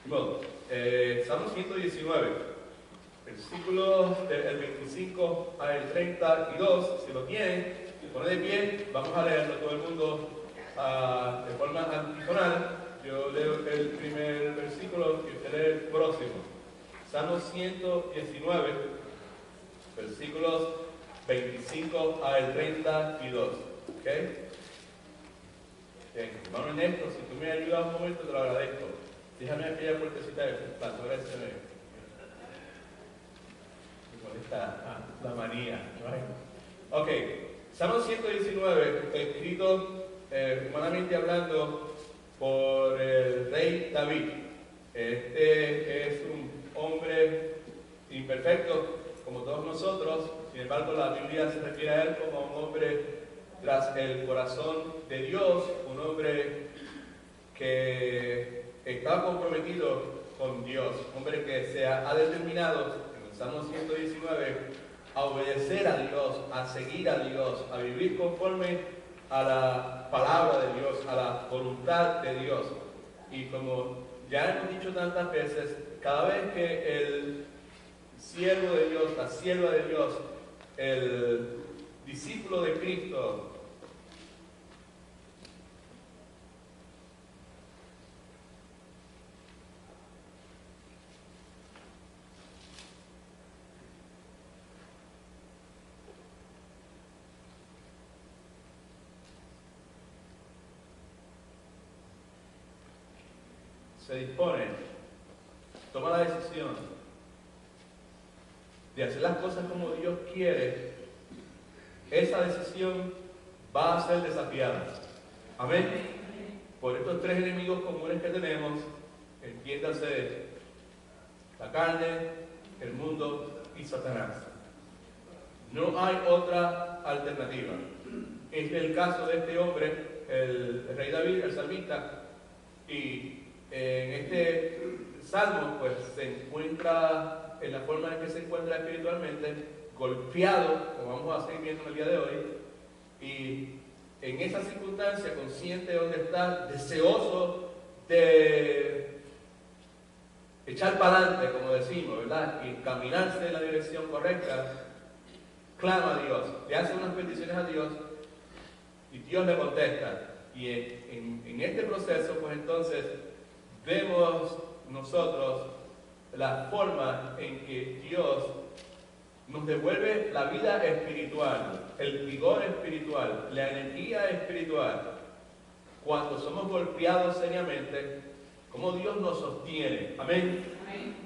Bueno, Salmo 119, versículos del 25 al 32. Si lo tienen, se pone de pie, vamos a leerlo todo el mundo de forma antifonal. Yo leo el primer versículo y usted lee el próximo. Salmo 119, versículos 25 al 32. ¿Ok? Bien, hermano Ernesto, si tú me ayudas un momento, te lo agradezco. Déjame aquella puertecita de paso, gracias. Me molesta la manía. Ok, Salmo 119, escrito humanamente hablando por el rey David. Este es un hombre imperfecto, como todos nosotros. Sin embargo, la Biblia se refiere a él como un hombre tras el corazón de Dios, un hombre que está comprometido con Dios, un hombre que se ha determinado, en el Salmo 119, a obedecer a Dios, a seguir a Dios, a vivir conforme a la palabra de Dios, a la voluntad de Dios. Y como ya hemos dicho tantas veces, cada vez que el siervo de Dios, la sierva de Dios, el discípulo de Cristo, se dispone, toma la decisión de hacer las cosas como Dios quiere, esa decisión va a ser desafiada. Amén. Por estos tres enemigos comunes que tenemos, entiéndase la carne, el mundo y Satanás. No hay otra alternativa. Este es el caso de este hombre, el rey David, el salmista, y en este salmo pues se encuentra en la forma en que se encuentra espiritualmente, golpeado, como vamos a seguir viendo en el día de hoy, y en esa circunstancia, consciente de dónde está, deseoso de echar para adelante, como decimos, ¿verdad? Y encaminarse en la dirección correcta, clama a Dios, le hace unas peticiones a Dios y Dios le contesta. Y en este proceso, pues entonces, vemos nosotros la forma en que Dios nos devuelve la vida espiritual, el vigor espiritual, la energía espiritual, cuando somos golpeados seriamente, como Dios nos sostiene. Amén. Amén.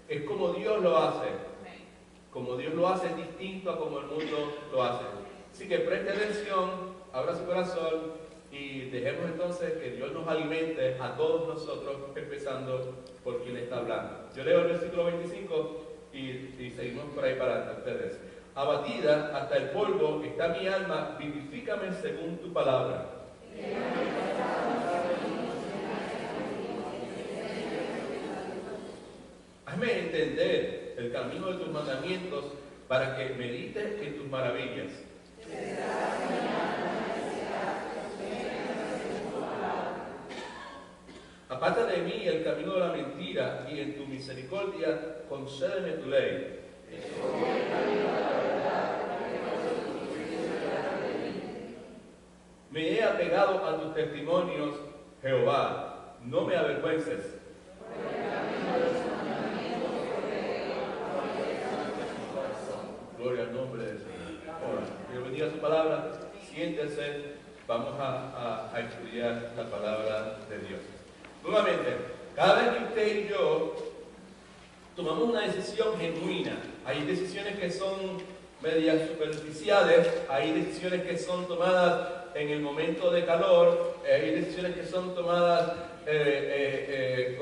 Es como Dios lo hace. Amén. Como Dios lo hace es distinto a como el mundo lo hace. Así que preste atención, abra su corazón y dejemos entonces que Dios nos alimente a todos nosotros, empezando por quien está hablando. Yo leo el versículo 25 y seguimos por ahí para ustedes. Abatida hasta el polvo está mi alma, vivifícame según tu palabra. Hazme entender el camino de tus mandamientos para que medite en tus maravillas. Aparta de mí el camino de la mentira y en tu misericordia concédeme tu ley. Me he apegado a tus testimonios, Jehová, no me avergüences. Gloria al nombre del Señor. Ahora, Dios bendiga su palabra, siéntese, vamos a estudiar la palabra de Dios. Nuevamente, cada vez que usted y yo tomamos una decisión genuina, hay decisiones que son medias superficiales, hay decisiones que son tomadas en el momento de calor, hay decisiones que son tomadas en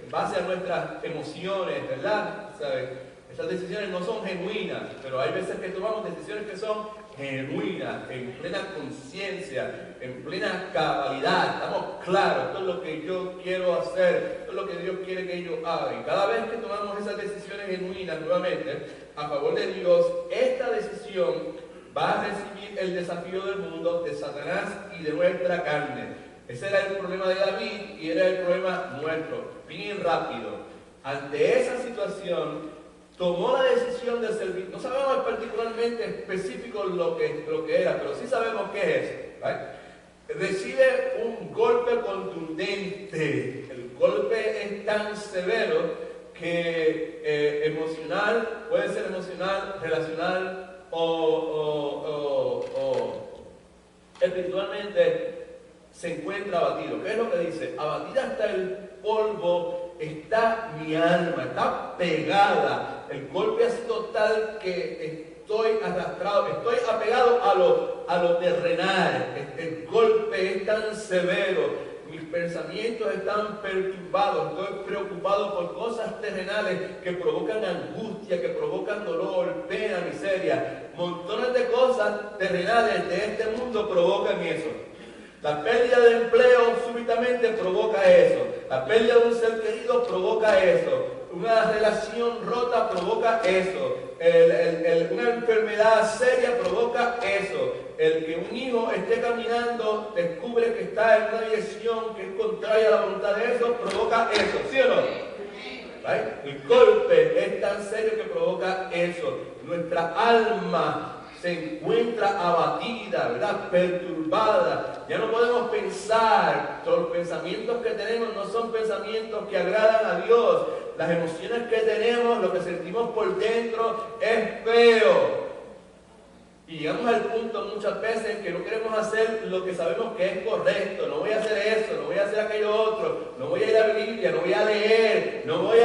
base a nuestras emociones, ¿verdad? ¿Sabe? Esas decisiones no son genuinas, pero hay veces que tomamos decisiones que son genuinas, en plena conciencia, en plena cabalidad. Estamos claros, esto es lo que yo quiero hacer, esto es lo que Dios quiere que yo haga. Y cada vez que tomamos esas decisiones genuinas nuevamente, a favor de Dios, esta decisión va a recibir el desafío del mundo, de Satanás y de nuestra carne. Ese era el problema de David y era el problema nuestro. Bien rápido. Ante esa situación, tomó la decisión de servir. No sabemos particularmente específico lo que era, pero sí sabemos qué es. ¿Right? Recibe un golpe contundente. El golpe es tan severo que emocional, puede ser emocional, relacional o espiritualmente se encuentra abatido. ¿Qué es lo que dice? Abatida hasta el polvo está mi alma, está pegada. El golpe ha sido tal que estoy arrastrado, estoy apegado a lo terrenal. El golpe es tan severo. Mis pensamientos están perturbados, estoy preocupado por cosas terrenales que provocan angustia, que provocan dolor, pena, miseria. Montones de cosas terrenales de este mundo provocan eso. La pérdida de empleo súbitamente provoca eso. La pérdida de un ser querido provoca eso. Una relación rota provoca eso. Una enfermedad seria provoca eso. El que un hijo esté caminando, descubre que está en una dirección que es contraria a la voluntad de eso, provoca eso. ¿Sí o no? ¿Right? El golpe es tan serio que provoca eso. Nuestra alma se encuentra abatida, ¿verdad? Perturbada. Ya no podemos pensar. Los pensamientos que tenemos no son pensamientos que agradan a Dios. Las emociones que tenemos, lo que sentimos por dentro, es feo. Y llegamos al punto muchas veces en que no queremos hacer lo que sabemos que es correcto. No voy a hacer eso, no voy a hacer aquello otro, no voy a ir a la Biblia, no voy a leer, no voy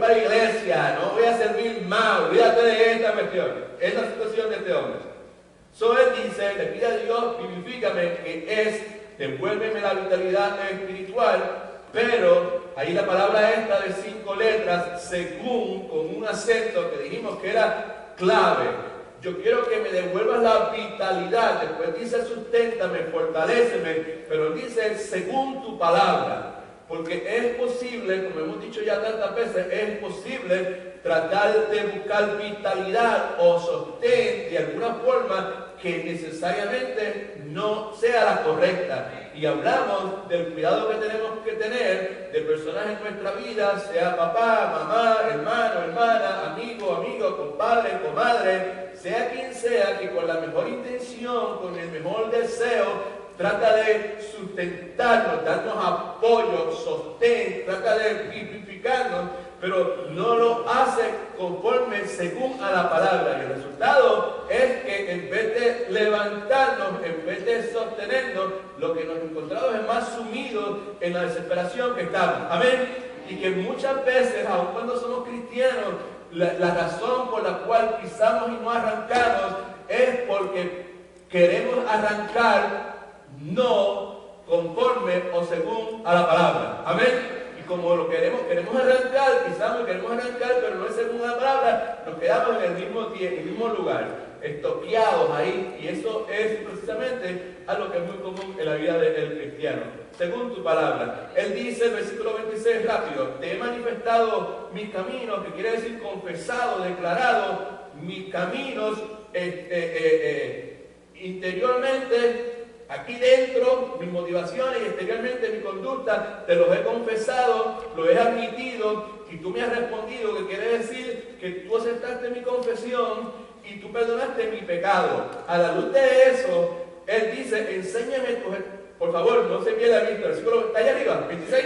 para la iglesia, no voy a servir más, olvídate de esta cuestión. Es la situación de este hombre. Él dice, le pide a Dios, vivifícame, que es, devuélveme la vitalidad espiritual, pero ahí la palabra esta de 5 letras, según, con un acento que dijimos que era clave. Yo quiero que me devuelvas la vitalidad. Después dice, susténtame, fortaléceme, pero dice, según tu palabra. Porque es posible, como hemos dicho ya tantas veces, es posible tratar de buscar vitalidad o sostén de alguna forma que necesariamente no sea la correcta. Y hablamos del cuidado que tenemos que tener de personas en nuestra vida, sea papá, mamá, hermano, hermana, amigo, compadre, comadre, sea quien sea, que con la mejor intención, con el mejor deseo, trata de sustentarnos, darnos apoyo, sostén, trata de vivificarnos, pero no lo hace conforme según a la palabra. Y el resultado es que en vez de levantarnos, en vez de sostenernos, lo que nos encontramos es más sumidos en la desesperación que estamos. Amén. Y que muchas veces, aun cuando somos cristianos, la razón por la cual pisamos y no arrancamos es porque queremos arrancar no conforme o según a la palabra. Amén. Y como lo queremos arrancar, pisamos y queremos arrancar, pero no es según la palabra, nos quedamos en el mismo lugar, estoqueados ahí. Y eso es precisamente algo que es muy común en la vida del cristiano. Según tu palabra. Él dice, el versículo 26, rápido, te he manifestado mis caminos, que quiere decir confesado, declarado, mis caminos interiormente. Aquí dentro, mis motivaciones y exteriormente mi conducta, te los he confesado, lo he admitido y tú me has respondido, que quiere decir que tú aceptaste mi confesión y tú perdonaste mi pecado. A la luz de eso, él dice, enséñame por favor, no se pierda vista, el versículo está allá arriba, 26,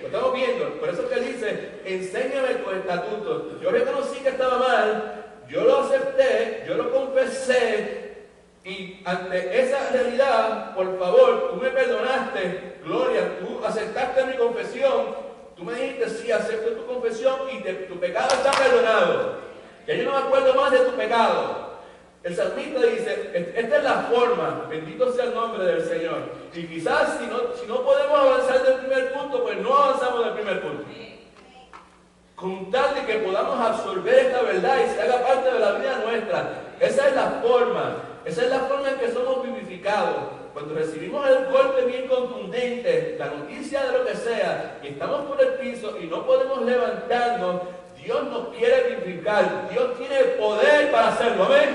lo estamos viendo, por eso es que él dice, enséñame tus estatutos. Yo reconocí que estaba mal, yo lo acepté, yo lo confesé. Y ante esa realidad, por favor, tú me perdonaste, Gloria, tú aceptaste mi confesión, tú me dijiste, sí, acepto tu confesión y tu pecado está perdonado. Ya yo no me acuerdo más de tu pecado. El salmista dice, esta es la forma, bendito sea el nombre del Señor. Y quizás si no podemos avanzar del primer punto, pues no avanzamos del primer punto. Con tal de que podamos absorber esta verdad y se haga parte de la vida nuestra. Esa es la forma. Esa es la forma en que somos vivificados. Cuando recibimos el golpe bien contundente, la noticia de lo que sea, y estamos por el piso y no podemos levantarnos, Dios nos quiere vivificar. Dios tiene poder para hacerlo. Amén.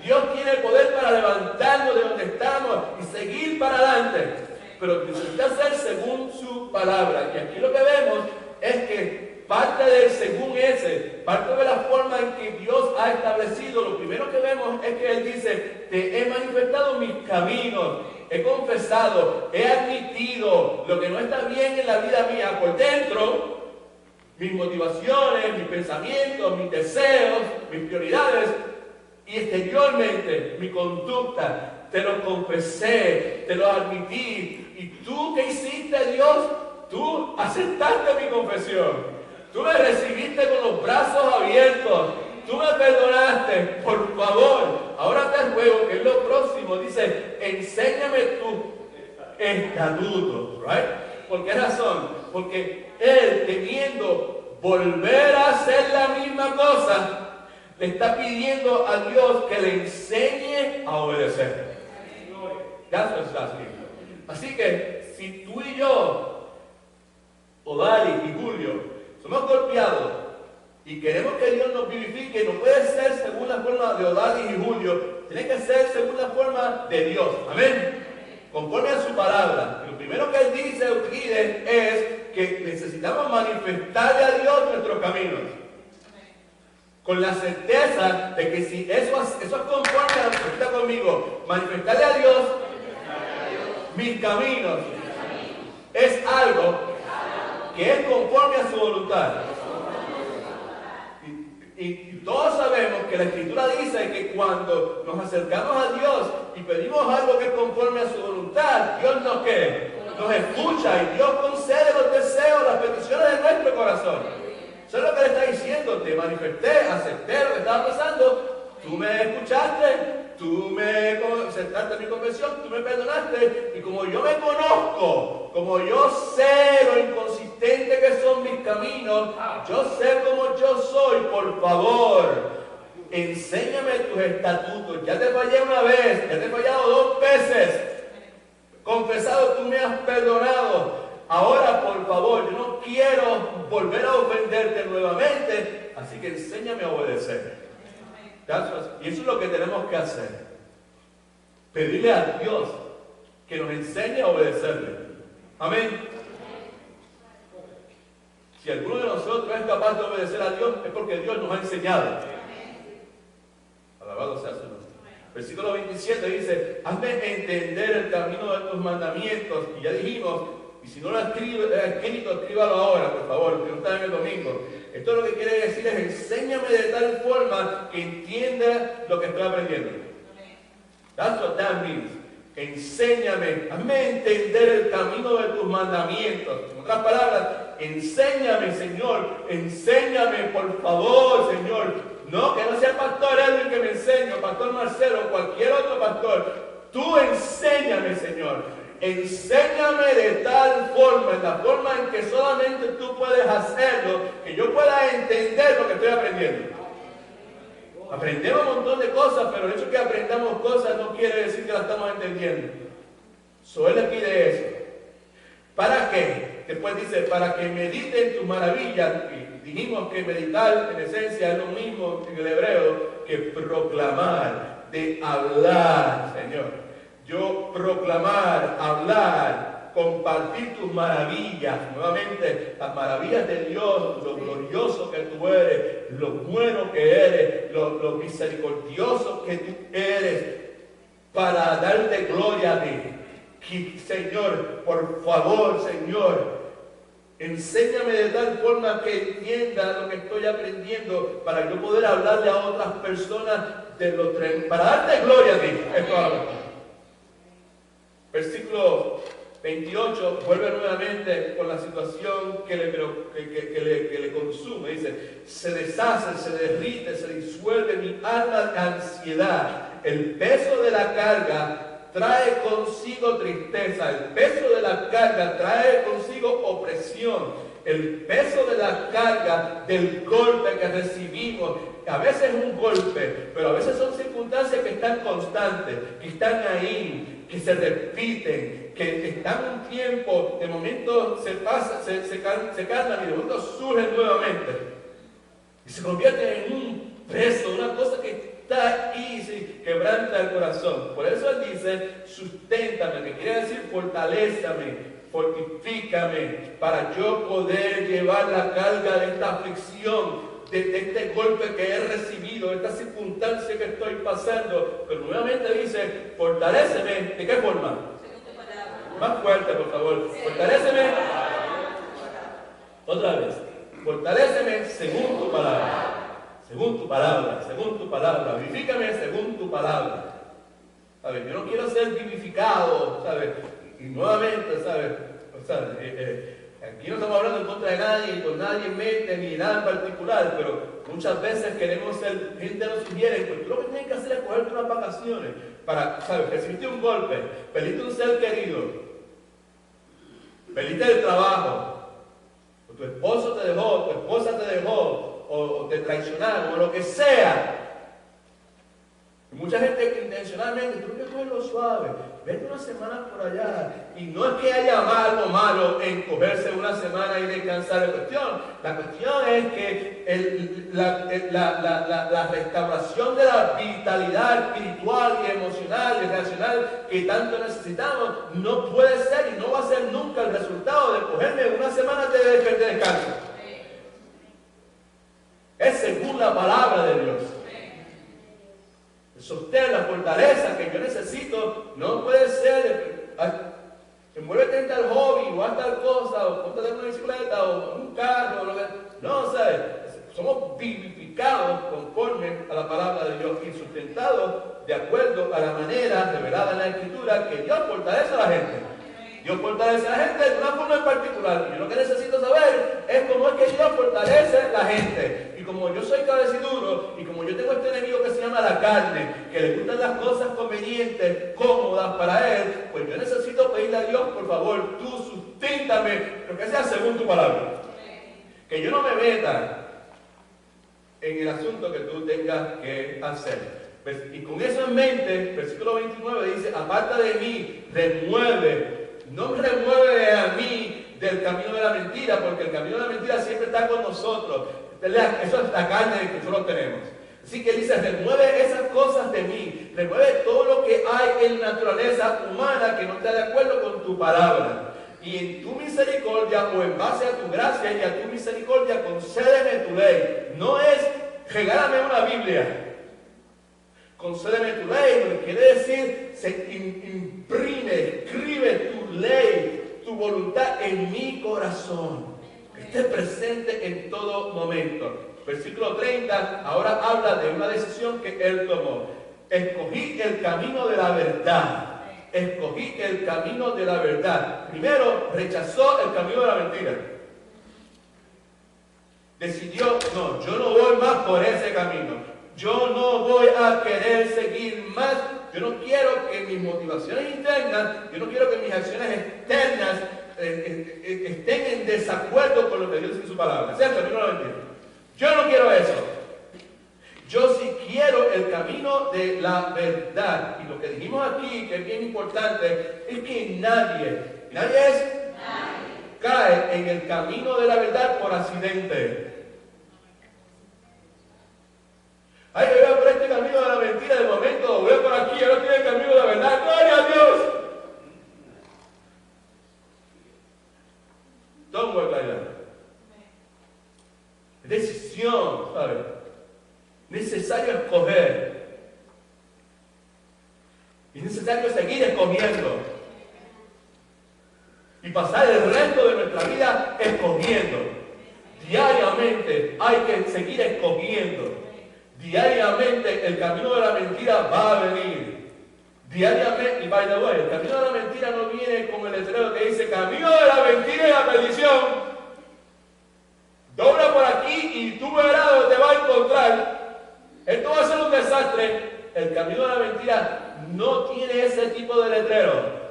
Dios tiene poder para levantarnos de donde estamos y seguir para adelante. pero necesita ser según su palabra. Y aquí lo que vemos es que parte del según ese, parte de la forma en que Dios ha establecido, lo primero que vemos es que Él dice, te he manifestado mis caminos, he confesado, he admitido lo que no está bien en la vida mía por dentro, mis motivaciones, mis pensamientos, mis deseos, mis prioridades, y exteriormente mi conducta, te lo confesé, te lo admití. ¿Y tú qué hiciste, Dios? Tú aceptaste mi confesión. Tú me recibiste con los brazos abiertos. Tú me perdonaste. Por favor, ahora te ruego, que es lo próximo, dice, enséñame tu estatuto. ¿Right? ¿Por qué razón? Porque Él, temiendo volver a hacer la misma cosa, le está pidiendo a Dios que le enseñe a obedecer. That's what's asking. Así que, si tú y yo, Odali y Julio, somos golpeados y queremos que Dios nos vivifique, no puede ser según la forma de Odali y Julio, tiene que ser según la forma de Dios. Amén. Conforme a su palabra. Lo primero que Él dice o pide es que necesitamos manifestarle a Dios nuestros caminos. Con la certeza de que si eso es conforme a lo que está conmigo, manifestarle a Dios mis caminos es algo que es conforme a su voluntad. Y todos sabemos que la Escritura dice que cuando nos acercamos a Dios y pedimos algo que es conforme a su voluntad, Dios nos escucha y Dios concede los deseos, las peticiones de nuestro corazón. Eso es lo que le está diciendo, te manifesté, acepté lo que estaba pasando, tú me escuchaste, tú me aceptaste mi confesión, tú me perdonaste, y como yo me conozco, como yo sé lo inconsistente que son mis caminos, yo sé cómo yo soy, por favor, enséñame tus estatutos. Ya te fallé una vez, ya te he fallado 2 veces, confesado, tú me has perdonado. Ahora, por favor, yo no quiero volver a ofenderte nuevamente, así que enséñame a obedecer. Y eso es lo que tenemos que hacer. Pedirle a Dios que nos enseñe a obedecerle. Amén. Si alguno de nosotros es capaz de obedecer a Dios, es porque Dios nos ha enseñado. Alabado sea su nombre. Versículo 27 dice, hazme entender el camino de tus mandamientos. Y ya dijimos, y si no lo has escrito, escríbalo ahora, por favor, que no está en el domingo. Esto lo que quiere decir es, enséñame de tal forma que entienda lo que estoy aprendiendo. That's what that means. Enséñame, hazme entender el camino de tus mandamientos. En otras palabras, enséñame, Señor, enséñame, por favor, Señor. No, que no sea el pastor Edwin que me enseñe, o pastor Marcelo, o cualquier otro pastor. Tú enséñame, Señor. Enséñame de tal forma, en la forma en que solamente tú puedes hacerlo, que yo pueda entender lo que estoy aprendiendo. Aprendemos un montón de cosas, pero el hecho de que aprendamos cosas no quiere decir que las estamos entendiendo. Él le pide eso. ¿Para qué? Después dice, para que medite en tus maravillas. Y dijimos que meditar en esencia es lo mismo en el hebreo que proclamar, de hablar, Señor. Yo proclamar, hablar, compartir tus maravillas, nuevamente las maravillas de Dios, lo glorioso que tú eres, lo bueno que eres, lo misericordioso que tú eres, para darte gloria a ti. Señor, por favor, Señor, enséñame de tal forma que entienda lo que estoy aprendiendo, para yo poder hablarle a otras personas de lo para darte gloria a ti. Esto habla. Versículo 28 vuelve nuevamente con la situación que le consume. Dice, se deshace, se derrite, se disuelve mi alma de ansiedad. El peso de la carga trae consigo tristeza. El peso de la carga trae consigo opresión. El peso de la carga del golpe que recibimos. A veces es un golpe, pero a veces son circunstancias que están constantes, que están ahí, que se repiten, que están un tiempo, de momento se calman y de momento surgen nuevamente. Y se convierten en un peso, una cosa que está ahí, sí, quebranta el corazón. Por eso él dice, susténtame, que quiere decir fortalézame, fortifícame, para yo poder llevar la carga de esta aflicción, de este golpe que he recibido, de esta circunstancia que estoy pasando. Pero nuevamente dice, fortaléceme, ¿de qué forma? Más fuerte, por favor. Fortaléceme. Otra vez. Fortaléceme según tu palabra. Según tu palabra, según tu palabra. Vivifícame según tu palabra. ¿Sabes? Yo no quiero ser vivificado, ¿sabes? Y nuevamente, ¿sabes? O sea, aquí no estamos hablando en contra de nadie, con nadie en mente, ni nada en particular, pero muchas veces queremos ser, gente nos sugiere, pues tú lo que tienes que hacer es cogerte unas vacaciones para, ¿sabes? Recibiste un golpe, perdiste un ser querido, perdiste el trabajo, o tu esposo te dejó, tu esposa te dejó, o te traicionaron, o lo que sea. Y mucha gente que intencionalmente, tú que cogerlo suave, vete una semana por allá. Y no es que haya algo malo en cogerse una semana y descansar. La cuestión es que la restauración de la vitalidad espiritual y emocional y racional que tanto necesitamos no puede ser y no va a ser nunca el resultado de cogerme una semana de descanso. Es según la palabra de Dios. Sostén la fortaleza que yo necesito no puede ser envuélvete en tal hobby o haz tal cosa o ponte en una bicicleta o en un carro o lo que, no, ¿sabes? Somos vivificados conforme a la palabra de Dios y sustentados de acuerdo a la manera revelada en la Escritura que Dios fortalece a la gente. Dios fortalece a la gente de una forma en particular. Y yo lo que necesito saber es cómo es que Dios fortalece a la gente. Y como yo soy cabeciduro, y como yo tengo este enemigo que se llama la carne, que le gustan las cosas convenientes, cómodas para él, pues yo necesito pedirle a Dios, por favor, tú susténtame, pero que sea según tu palabra. Que yo no me meta en el asunto que tú tengas que hacer. Y con eso en mente, versículo 29 dice, aparta de mí, remueve. No me remueve a mí del camino de la mentira, porque el camino de la mentira siempre está con nosotros. Eso es la carne que nosotros tenemos. Así que él dice, remueve esas cosas de mí, remueve todo lo que hay en la naturaleza humana que no está de acuerdo con tu palabra. Y en tu misericordia, o en base a tu gracia y a tu misericordia, concédeme tu ley. No es, regálame una Biblia. Concédeme tu ley, lo que quiere decir, se imprime, escribe tu ley, tu voluntad en mi corazón. Que esté presente en todo momento. Versículo 30, ahora habla de una decisión que él tomó. Escogí el camino de la verdad. Escogí el camino de la verdad. Primero, rechazó el camino de la mentira. Decidió, no, yo no voy más por ese camino. Yo no voy a querer seguir más. Yo no quiero que mis motivaciones internas, yo no quiero que mis acciones externas estén en desacuerdo con lo que Dios dice en su palabra. ¿Cierto? El camino de la mentira. Yo no quiero eso. Yo sí quiero el camino de la verdad. Y lo que dijimos aquí, que es bien importante, es que nadie cae en el camino de la verdad por accidente. Ay, yo voy por este camino de la mentira de momento, voy por aquí, ahora tiene el camino de la verdad. ¡Gloria a Dios! Don't work like that. Decisión, ¿sabes? Necesario escoger. Es necesario seguir escogiendo. Y pasar el resto de nuestra vida escogiendo. Diariamente hay que seguir escogiendo. Diariamente el camino de la mentira va a venir. Diariamente, y by the way, el camino de la mentira no viene con el letrero que dice camino de la mentira y la perdición. Dobla por aquí y tú verás dónde te va a encontrar. Esto va a ser un desastre. El camino de la mentira no tiene ese tipo de letrero.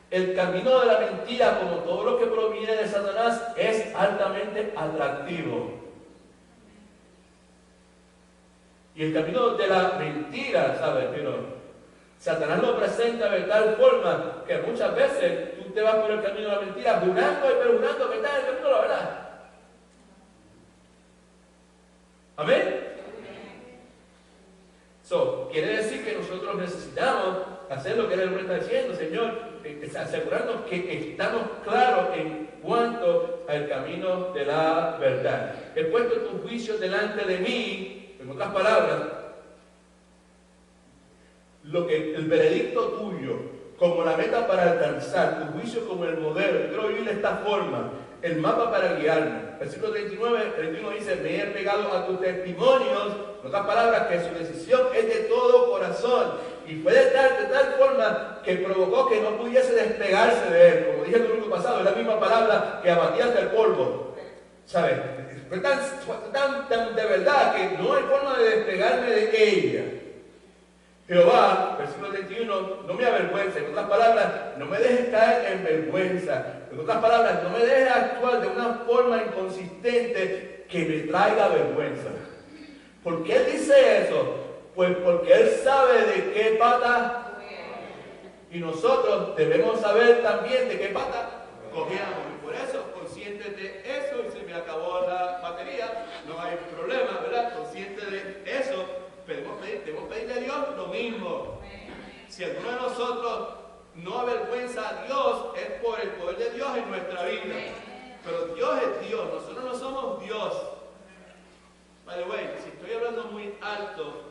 El camino de la mentira, como todo lo que proviene de Satanás, es altamente atractivo. Y el camino de la mentira, ¿sabes? Pero Satanás lo presenta de tal forma que muchas veces tú te vas por el camino de la mentira jurando y perjurando que estás en el camino de la verdad. ¿Amén? So, quiere decir que nosotros necesitamos hacer lo que el hombre está diciendo, Señor, asegurarnos que estamos claros en cuanto al camino de la verdad. He puesto tus juicios delante de mí, en otras palabras, lo que el veredicto tuyo, como la meta para alcanzar, tu juicio como el modelo. Yo quiero vivir de esta forma, el mapa para guiarme. Versículo 31 dice, me he pegado a tus testimonios, en otras palabras, que su decisión es de todo corazón. Y fue de tal forma que provocó que no pudiese despegarse de él. Como dije el domingo pasado, es la misma palabra que abatía hasta el polvo. ¿Sabes? Fue tan de verdad que no hay forma de despegarme de ella. Jehová, versículo 31, no me avergüenza. En otras palabras, no me dejes caer en vergüenza. En otras palabras, no me dejes actuar de una forma inconsistente que me traiga vergüenza. ¿Por qué él dice eso? Pues porque él sabe de qué pata, y nosotros debemos saber también de qué pata cogíamos. Y por eso, conscientes de eso, y se me acabó la batería, no hay problema, ¿verdad? Conscientes de eso, debemos pedirle a Dios lo mismo. Si alguno de nosotros no avergüenza a Dios, es por el poder de Dios en nuestra vida. Pero Dios es Dios, nosotros no somos Dios. By the way, si estoy hablando muy alto,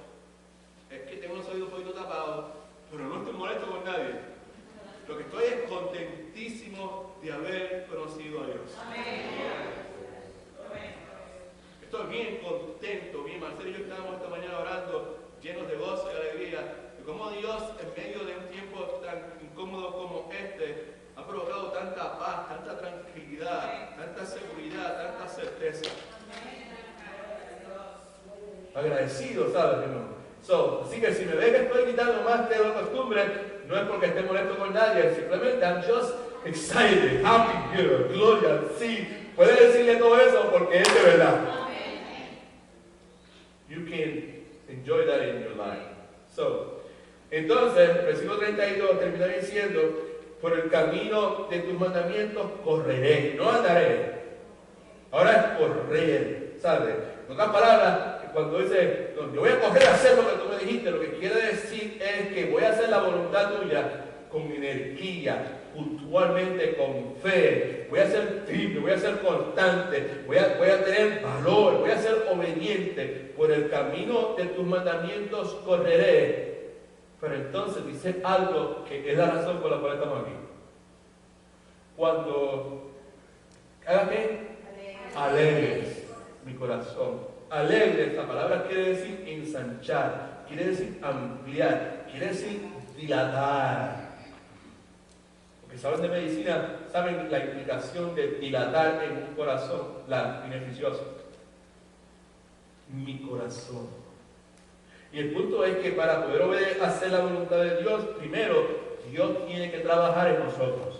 es que tengo los oídos un poquito tapados, pero no estoy molesto con nadie. Lo que estoy es contentísimo de haber conocido a Dios. Estoy bien contento, bien. Marcelo y yo estábamos esta mañana orando, llenos de gozo y alegría, de cómo Dios, en medio de un tiempo tan incómodo como este, ha provocado tanta paz, tanta tranquilidad, tanta seguridad, tanta certeza. Agradecido, ¿sabes, hermano? Así que si me ve que estoy gritando más que de costumbre, no es porque esté molesto con nadie, simplemente I'm just excited, happy, gloria, sí. Puede decirle todo eso porque es de verdad. You can enjoy that in your life. Entonces, versículo 32 termina diciendo, por el camino de tus mandamientos correré, no andaré. Ahora es correr, ¿sabes? En otras palabras, cuando dice, yo voy a correr a hacer lo que tú me dijiste, lo que quiere decir es que voy a hacer la voluntad tuya con energía, puntualmente, con fe. Voy a ser firme, voy a ser constante, voy a tener valor, voy a ser obediente. Por el camino de tus mandamientos correré. Pero entonces dice algo que es la razón por la cual estamos aquí. Cuando haga qué, alegres mi corazón. Alegre, esta palabra quiere decir ensanchar, quiere decir ampliar, quiere decir dilatar. Porque saben de medicina, saben la implicación de dilatar en un corazón, la beneficiosa. Mi corazón. Y el punto es que para poder hacer la voluntad de Dios, primero, Dios tiene que trabajar en nosotros.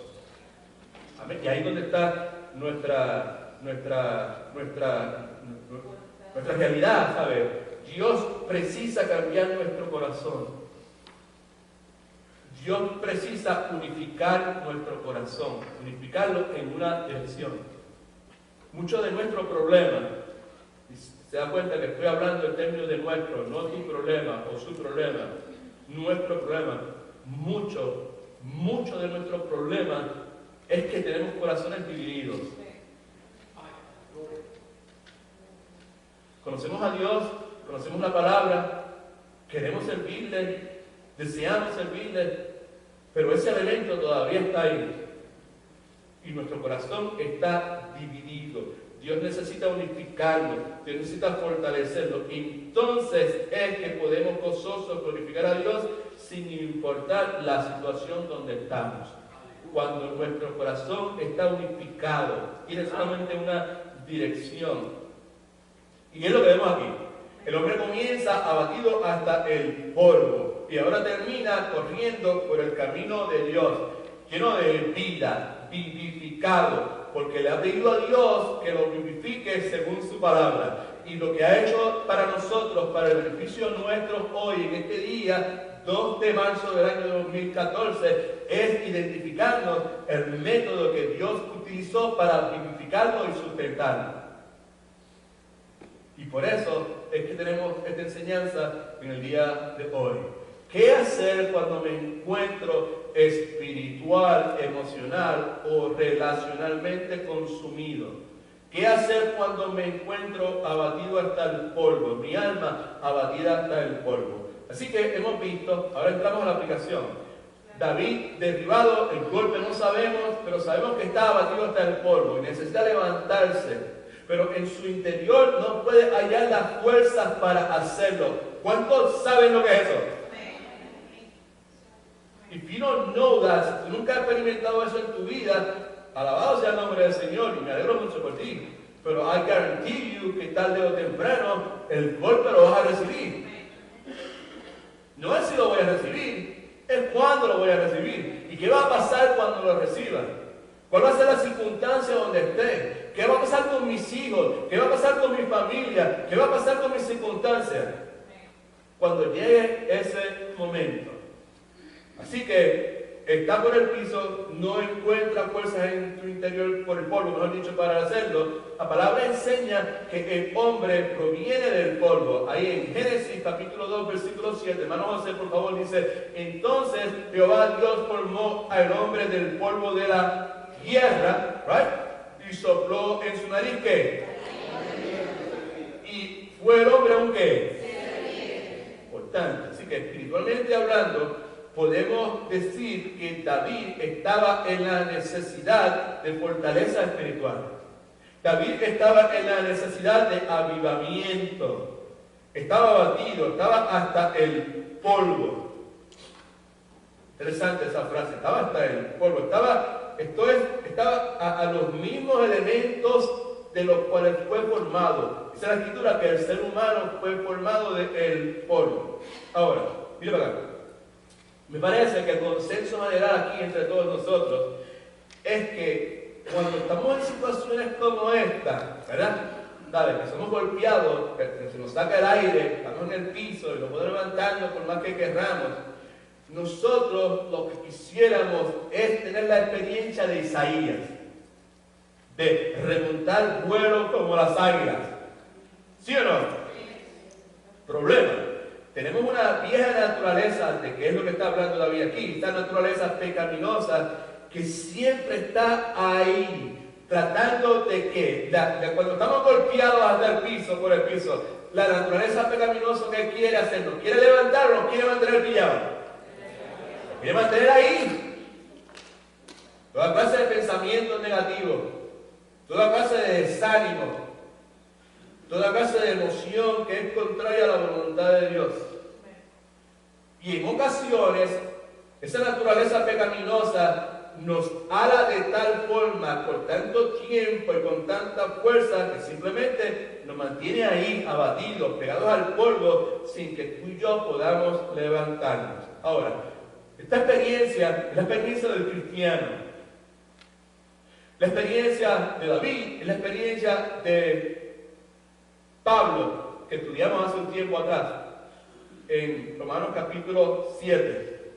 Amén. Y ahí es donde está nuestra realidad, ¿sabes? Dios precisa cambiar nuestro corazón. Dios precisa unificar nuestro corazón, unificarlo en una dirección. Muchos de nuestros problemas, se da cuenta que estoy hablando en términos de nuestro, no tu problema o su problema, nuestro problema. Mucho de nuestros problemas es que tenemos corazones divididos. Conocemos a Dios, conocemos la palabra, queremos servirle, deseamos servirle, pero ese elemento todavía está ahí. Y nuestro corazón está dividido. Dios necesita unificarlo, Dios necesita fortalecerlo. Entonces es que podemos gozosos glorificar a Dios sin importar la situación donde estamos. Cuando nuestro corazón está unificado, tiene solamente una dirección. Y es lo que vemos aquí. El hombre comienza abatido hasta el polvo y ahora termina corriendo por el camino de Dios, lleno de vida, vivificado, porque le ha pedido a Dios que lo vivifique según su palabra. Y lo que ha hecho para nosotros, para el beneficio nuestro hoy, en este día, 2 de marzo del año 2014, es identificarnos el método que Dios utilizó para vivificarnos y sustentarnos. Y por eso es que tenemos esta enseñanza en el día de hoy. ¿Qué hacer cuando me encuentro espiritual, emocional o relacionalmente consumido? ¿Qué hacer cuando me encuentro abatido hasta el polvo? Mi alma abatida hasta el polvo. Así que hemos visto, ahora entramos a la aplicación. David derribado, el golpe no sabemos, pero sabemos que está abatido hasta el polvo y necesita levantarse. Pero en su interior no puede hallar las fuerzas para hacerlo. ¿Cuántos saben lo que es eso? If you don't know that, si tú nunca has experimentado eso en tu vida, alabado sea el nombre del Señor y me alegro mucho por ti. Pero I guarantee you que tarde o temprano el golpe lo vas a recibir. No es si lo voy a recibir, es cuándo lo voy a recibir. ¿Y qué va a pasar cuando lo reciba? ¿Cuál va a ser la circunstancia donde esté? ¿Qué va a pasar con mis hijos? ¿Qué va a pasar con mi familia? ¿Qué va a pasar con mis circunstancias? Cuando llegue ese momento. Así que está por el piso, no encuentra fuerzas en tu interior por el polvo, mejor dicho, para hacerlo. La palabra enseña que el hombre proviene del polvo. Ahí en Génesis capítulo 2, versículo 7, hermano José, por favor, dice: entonces Jehová Dios formó al hombre del polvo de la tierra, right? Y sopló en su nariz, ¿qué? Y fue el hombre un ¿qué? Por tanto, así que espiritualmente hablando, podemos decir que David estaba en la necesidad de fortaleza espiritual. David estaba en la necesidad de avivamiento. Estaba abatido, estaba hasta el polvo. Interesante esa frase, estaba hasta el polvo. Estaba a los mismos elementos de los cuales fue formado. Dice la Escritura que el ser humano fue formado del polvo. Ahora, mira para acá. Me parece que el consenso general aquí entre todos nosotros es que cuando estamos en situaciones como esta, ¿verdad? Dale, que somos golpeados, que se nos saca el aire, estamos en el piso y no podemos levantarnos por más que querramos. Nosotros lo que quisiéramos es tener la experiencia de Isaías, de remontar vuelo como las águilas. ¿Sí o no? Problema. Tenemos una vieja naturaleza, de que es lo que está hablando David aquí, esta naturaleza pecaminosa que siempre está ahí, tratando de que, cuando estamos golpeados hasta el piso, por el piso, la naturaleza pecaminosa que quiere hacernos, quiere levantarnos, quiere mantener pillado, quiere mantener ahí. Toda clase de pensamientos negativos, toda clase de desánimo, toda clase de emoción que es contraria a la voluntad de Dios. Y en ocasiones, esa naturaleza pecaminosa nos ala de tal forma, por tanto tiempo y con tanta fuerza, que simplemente nos mantiene ahí abatidos, pegados al polvo, sin que tú y yo podamos levantarnos. Ahora, esta experiencia es la experiencia del cristiano. La experiencia de David es la experiencia de Pablo, que estudiamos hace un tiempo atrás, en Romanos capítulo 7.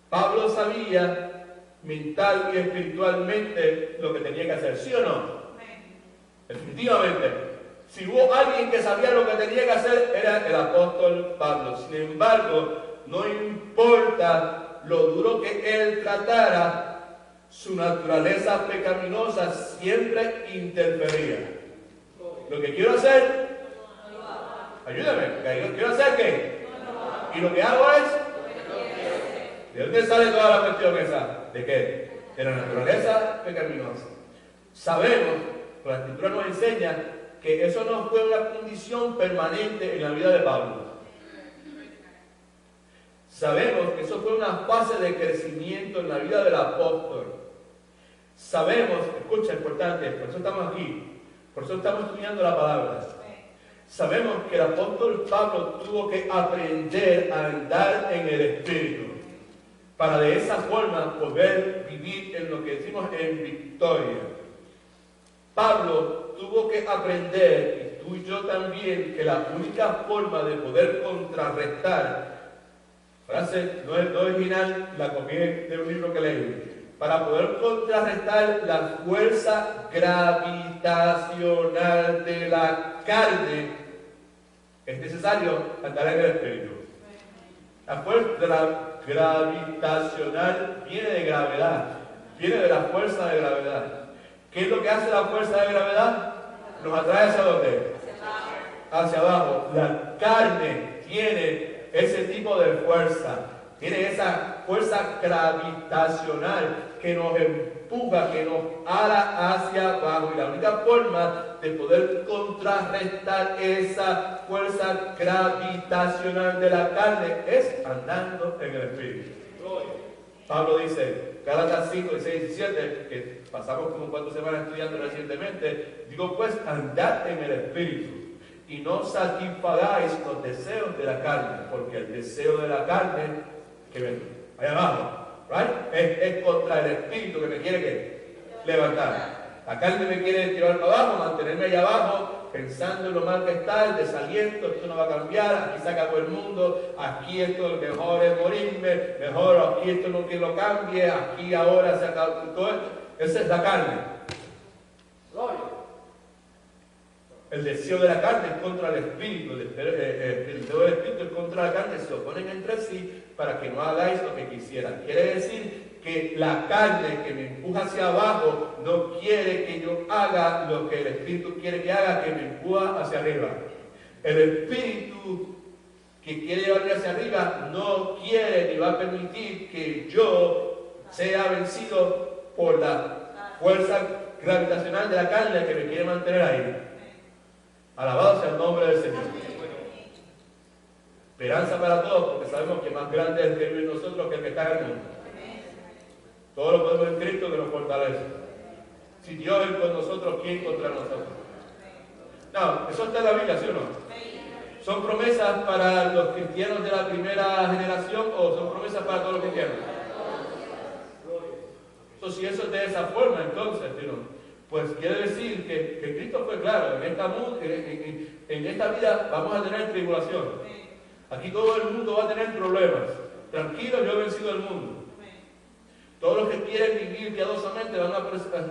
Pablo sabía mental y espiritualmente lo que tenía que hacer, ¿sí o no? Definitivamente. Si hubo alguien que sabía lo que tenía que hacer, era el apóstol Pablo. Sin embargo, no importa lo duro que él tratara, su naturaleza pecaminosa siempre interfería. Lo que quiero hacer, ayúdame, quiero hacer ¿qué? Y lo que hago es, ¿de dónde sale toda la cuestión esa? ¿De qué? De la naturaleza pecaminosa. Sabemos, la Escritura nos enseña que eso no fue una condición permanente en la vida de Pablo. Sabemos que eso fue una fase de crecimiento en la vida del apóstol. Sabemos, escucha, importante, por eso estamos aquí, por eso estamos estudiando la palabra. Sabemos que el apóstol Pablo tuvo que aprender a andar en el Espíritu para de esa forma poder vivir en lo que decimos en victoria. Pablo tuvo que aprender, y tú y yo también, que la única forma de poder contrarrestar, frase no es original, la copié de un libro que leí, para poder contrarrestar la fuerza gravitacional de la carne, es necesario andar en el Espíritu. La fuerza gravitacional viene de gravedad, viene de la fuerza de gravedad. ¿Qué es lo que hace la fuerza de gravedad? Nos atrae ¿hacia dónde? Hacia abajo. La carne tiene ese tipo de fuerza, tiene esa fuerza gravitacional que nos empuja, que nos ala hacia abajo. Y la única forma de poder contrarrestar esa fuerza gravitacional de la carne es andando en el Espíritu. Pablo dice, Gálatas 5, 16 y 17, que pasamos como 4 semanas estudiando recientemente, digo pues, andad en el Espíritu y no satisfagáis los deseos de la carne, porque el deseo de la carne, que ven, allá abajo, right? es contra el Espíritu que me quiere ¿qué? Levantar. La carne me quiere tirar para abajo, mantenerme allá abajo, pensando en lo mal que está, el desaliento, esto no va a cambiar, aquí se acabó el mundo, aquí esto lo mejor es morirme, mejor aquí esto no quiero que lo cambie, aquí ahora se acabó todo esto. Esa es la carne. El deseo de la carne es contra el Espíritu, el deseo del Espíritu es contra la carne, se oponen entre sí para que no hagáis lo que quisieran. Quiere decir que la carne que me empuja hacia abajo no quiere que yo haga lo que el Espíritu quiere que haga, que me empuja hacia arriba. El Espíritu que quiere llevarme hacia arriba no quiere ni va a permitir que yo sea vencido por la fuerza gravitacional de la carne que me quiere mantener ahí. Alabado sea el nombre del Señor. Esperanza para todos, porque sabemos que más grande es el que vive en nosotros que el que está en el mundo. Todo lo podemos en Cristo que nos fortalece. Si Dios es con nosotros, ¿quién contra nosotros? No, eso está en la Biblia, ¿sí o no? ¿Son promesas para los cristianos de la primera generación o son promesas para todos los cristianos? Si eso es de esa forma, entonces, pues quiere decir que Cristo fue claro, en esta vida vamos a tener tribulación. Aquí todo el mundo va a tener problemas. Tranquilo, yo he vencido el mundo. Todos los que quieren vivir piadosamente van a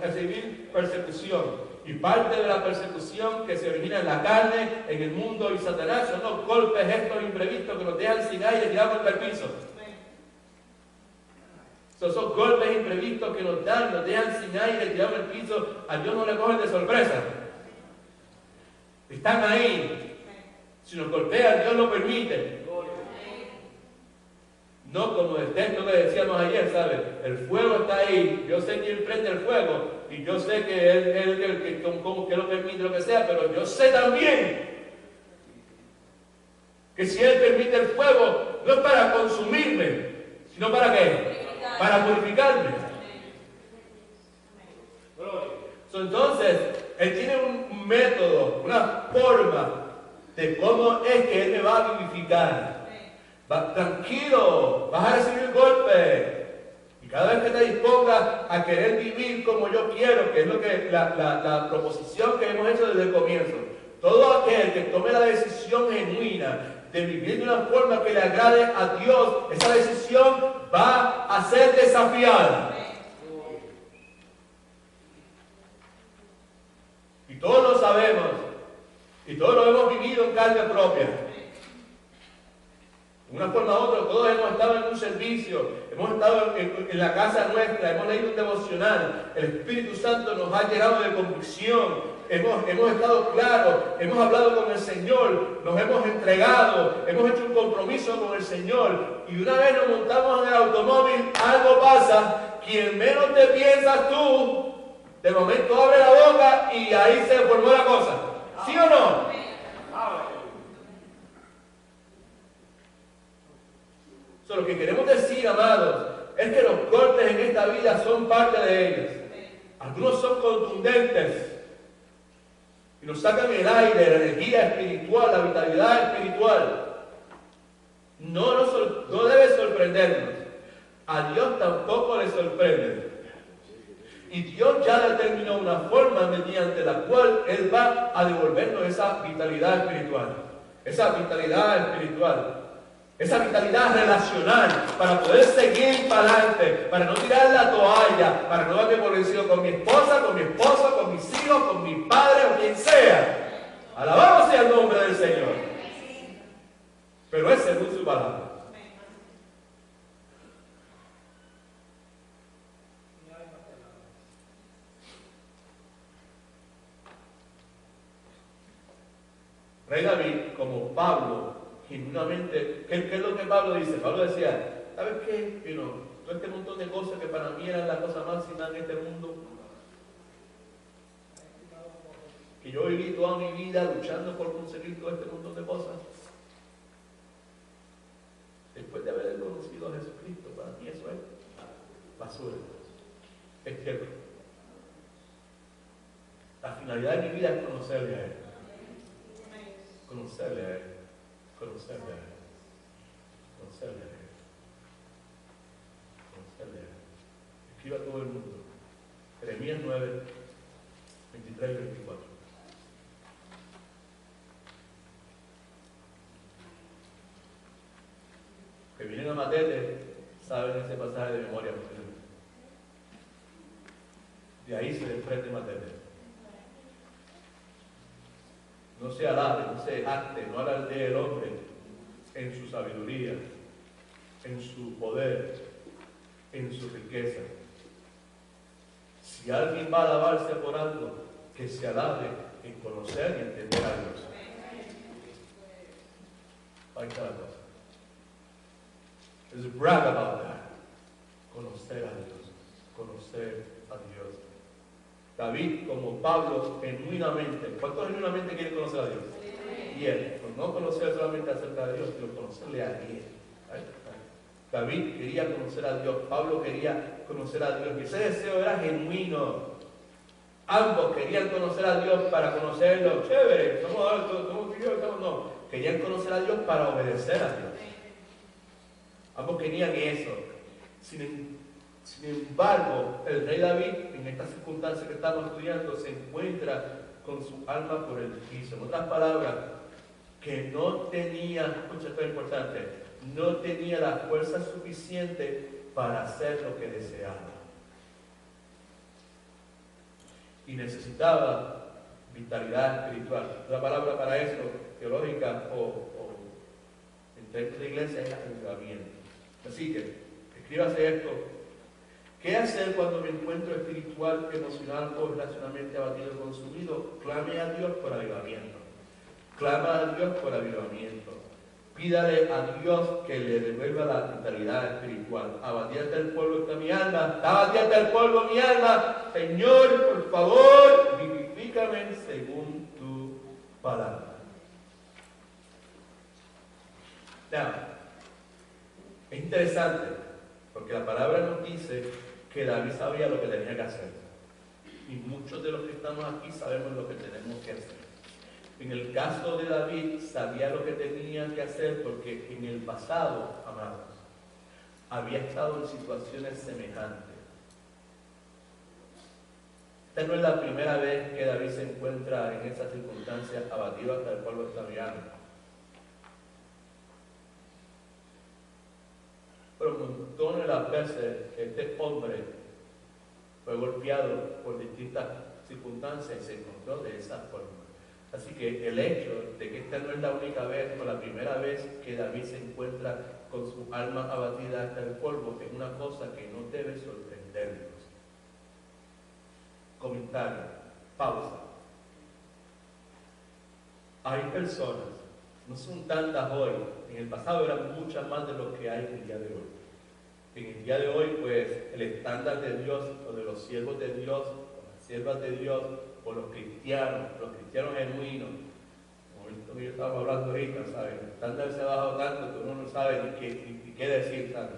recibir persecución. Y parte de la persecución que se origina en la carne, en el mundo y Satanás son los golpes estos imprevistos que nos dejan sin aire y tiramos contra el piso. Son esos golpes imprevistos que nos dejan sin aire, tiramos el piso. A Dios no le cogen de sorpresa. Están ahí. Si nos golpean, Dios lo permite. No como el texto que decíamos ayer, ¿sabes? El fuego está ahí. Yo sé quién prende el fuego. Y yo sé que Él que lo permite, lo que sea. Pero yo sé también que si Él permite el fuego, no es para consumirme, sino para ¿qué? Para purificarme. Entonces, Él tiene un método, una forma de cómo es que Él me va a vivificar. Tranquilo, vas a recibir golpes. Y cada vez que te dispongas a querer vivir como yo quiero, que es lo que la proposición que hemos hecho desde el comienzo, todo aquel que tome la decisión genuina de vivir de una forma que le agrade a Dios, esa decisión va a ser desafiada. Y todos lo sabemos, y todos lo hemos vivido en carne propia. De una forma u otra, todos hemos estado en un servicio, hemos estado en la casa nuestra, hemos leído un devocional, el Espíritu Santo nos ha llenado de convicción, hemos estado claros, hemos hablado con el Señor, nos hemos entregado, hemos hecho un compromiso con el Señor, y una vez nos montamos en el automóvil, algo pasa, quien menos te piensas tú, de momento abre la boca y ahí se formó la cosa. ¿Sí o no? Lo que queremos decir, amados, es que los golpes en esta vida son parte de ellas. Algunos son contundentes y nos sacan el aire, la energía espiritual, la vitalidad espiritual. No debe sorprendernos. A Dios tampoco le sorprende. Y Dios ya determinó una forma mediante la cual Él va a devolvernos esa vitalidad espiritual. Esa vitalidad espiritual. Esa vitalidad relacional para poder seguir para adelante, para no tirar la toalla, para no darme por vencido con mi esposa, con mi esposo, con mis hijos, con mi padre o quien sea. Alabado sea el nombre del Señor. pero es según su palabra. Rey David, como Pablo, genuinamente, ¿qué es lo que Pablo dice? Pablo decía, ¿sabes qué? Todo este montón de cosas que para mí eran la cosa máxima en este mundo, que yo viví toda mi vida luchando por conseguir todo este montón de cosas. Después de haber conocido a Jesucristo, para mí eso es basura. Es cierto. La finalidad de mi vida es conocerle a Él. Conocerle a Él. Conocerle a Él. Conocerle a Él. Conocerle a Él. Escriba a todo el mundo. Jeremías 9, 23 y 24. Que vienen a Matete, saben ese pasaje de memoria. De ahí se desprende Matete. No se alabe, no se jacte, no alardee el hombre en su sabiduría, en su poder, en su riqueza. Si alguien va a alabarse por algo, que se alabe en conocer y entender a Dios. Ahí está la cosa. Let's brag about that. Conocer a Dios. Conocer a Dios. David, como Pablo, genuinamente. ¿Cuántos genuinamente quieren conocer a Dios? Y él, pues no conocer solamente acerca de Dios, sino conocerle a Él. David quería conocer a Dios. Pablo quería conocer a Dios. Y ese deseo era genuino. Ambos querían conocer a Dios para conocerlo. Chévere, somos yo, no. Querían conocer a Dios para obedecer a Dios. Ambos querían eso. Sin embargo, el rey David, en esta circunstancia que estamos estudiando, se encuentra con su alma por el piso. En otras palabras, que no tenía, escucha, esto es importante, no tenía la fuerza suficiente para hacer lo que deseaba. Y necesitaba vitalidad espiritual. La palabra para eso, teológica o en términos de iglesia, es avivamiento. Así que, escríbase esto. ¿Qué hacer cuando me encuentro espiritual, emocional o relacionalmente abatido o consumido? Clame a Dios por avivamiento. Clama a Dios por avivamiento. Pídale a Dios que le devuelva la vitalidad espiritual. Abatida está el polvo está mi alma. Está abatida está el polvo mi alma. Señor, por favor, vivifícame según tu palabra. Now, es interesante, porque la palabra nos dice que David sabía lo que tenía que hacer. Y muchos de los que estamos aquí sabemos lo que tenemos que hacer. En el caso de David, sabía lo que tenía que hacer porque en el pasado, amados, había estado en situaciones semejantes. Esta no es la primera vez que David se encuentra en esas circunstancias, abatido hasta el polvo está mi alma. Pero montones de las veces este hombre fue golpeado por distintas circunstancias y se encontró de esa forma. Así que el hecho de que esta no es la única vez o la primera vez que David se encuentra con su alma abatida hasta el polvo es una cosa que no debe sorprendernos. Comentario, pausa. Hay personas, no son tantas hoy, en el pasado eran muchas más de lo que hay en el día de hoy. En el día de hoy, pues, el estándar de Dios, o de los siervos de Dios, o las siervas de Dios, o los cristianos genuinos, como esto que yo estaba hablando ahorita, ¿sabes? El estándar se ha bajado tanto que uno no sabe ni qué decir, ¿sabes?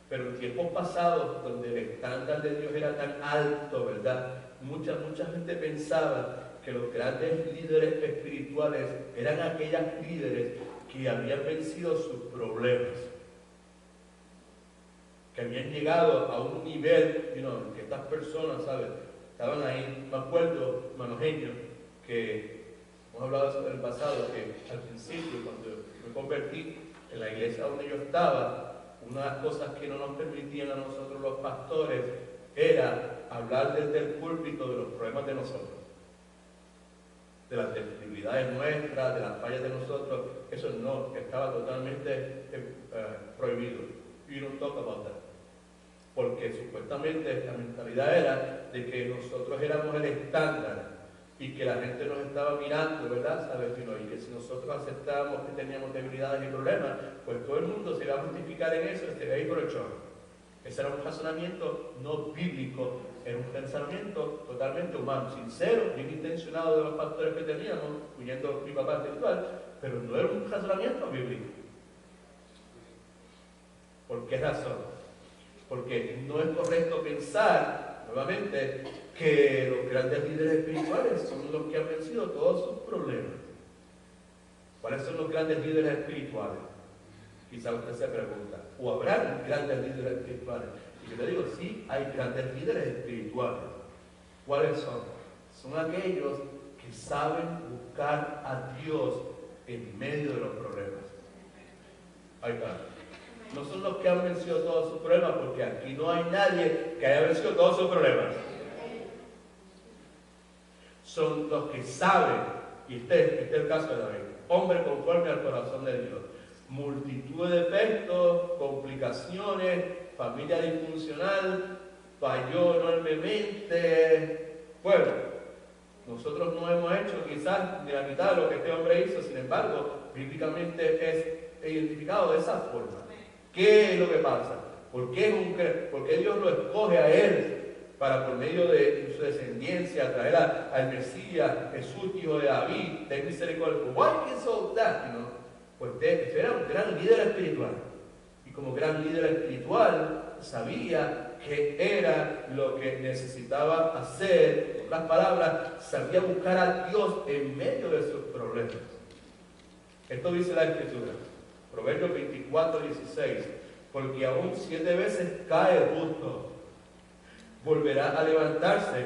Pero en tiempos pasados, donde el estándar de Dios era tan alto, ¿verdad? Mucha gente pensaba que los grandes líderes espirituales eran aquellas líderes que habían vencido sus problemas, que habían llegado a un nivel, en que estas personas, ¿sabes? Estaban ahí. Me acuerdo, hermano Genio, que hemos hablado sobre el pasado, que al principio, cuando me convertí en la iglesia donde yo estaba, una de las cosas que no nos permitían a nosotros los pastores era hablar desde el púlpito de los problemas de nosotros. de las debilidades nuestras, de las fallas de nosotros. Eso no, estaba totalmente prohibido. You don't talk about that. Porque supuestamente la mentalidad era de que nosotros éramos el estándar y que la gente nos estaba mirando, ¿verdad? ¿Sabes? Y que si nosotros aceptábamos que teníamos debilidades y problemas, pues todo el mundo se iba a justificar en eso y se iba a ir por el chorro. Ese era un razonamiento no bíblico, era un pensamiento totalmente humano, sincero, bien intencionado de los pastores que teníamos, incluyendo mi papá espiritual, pero no era un razonamiento bíblico. ¿Por qué razón? Porque no es correcto pensar, nuevamente, que los grandes líderes espirituales son los que han vencido todos sus problemas. ¿Cuáles son los grandes líderes espirituales? Quizá usted se pregunta, ¿o habrá grandes líderes espirituales? Y yo le digo, sí, hay grandes líderes espirituales. ¿Cuáles son? Son aquellos que saben buscar a Dios en medio de los problemas. Ahí está. No son los que han vencido todos sus problemas, porque aquí no hay nadie que haya vencido todos sus problemas. Son los que saben, y este es el caso de David, hombre conforme al corazón de Dios. Multitud de defectos, complicaciones, familia disfuncional, falló enormemente. Bueno, nosotros no hemos hecho quizás ni la mitad de lo que este hombre hizo, sin embargo, bíblicamente es identificado de esa forma. ¿Qué es lo que pasa? ¿Por qué Dios lo escoge a él para, por medio de su descendencia, traer al Mesías, Jesús, hijo de David, de misericordia? Why is all that, you know? Pues este era un gran líder espiritual. Y como gran líder espiritual, sabía que era lo que necesitaba hacer. En otras palabras, sabía buscar a Dios en medio de sus problemas. Esto dice la Escritura. Proverbios 24:16. Porque aún 7 veces cae el justo, volverá a levantarse,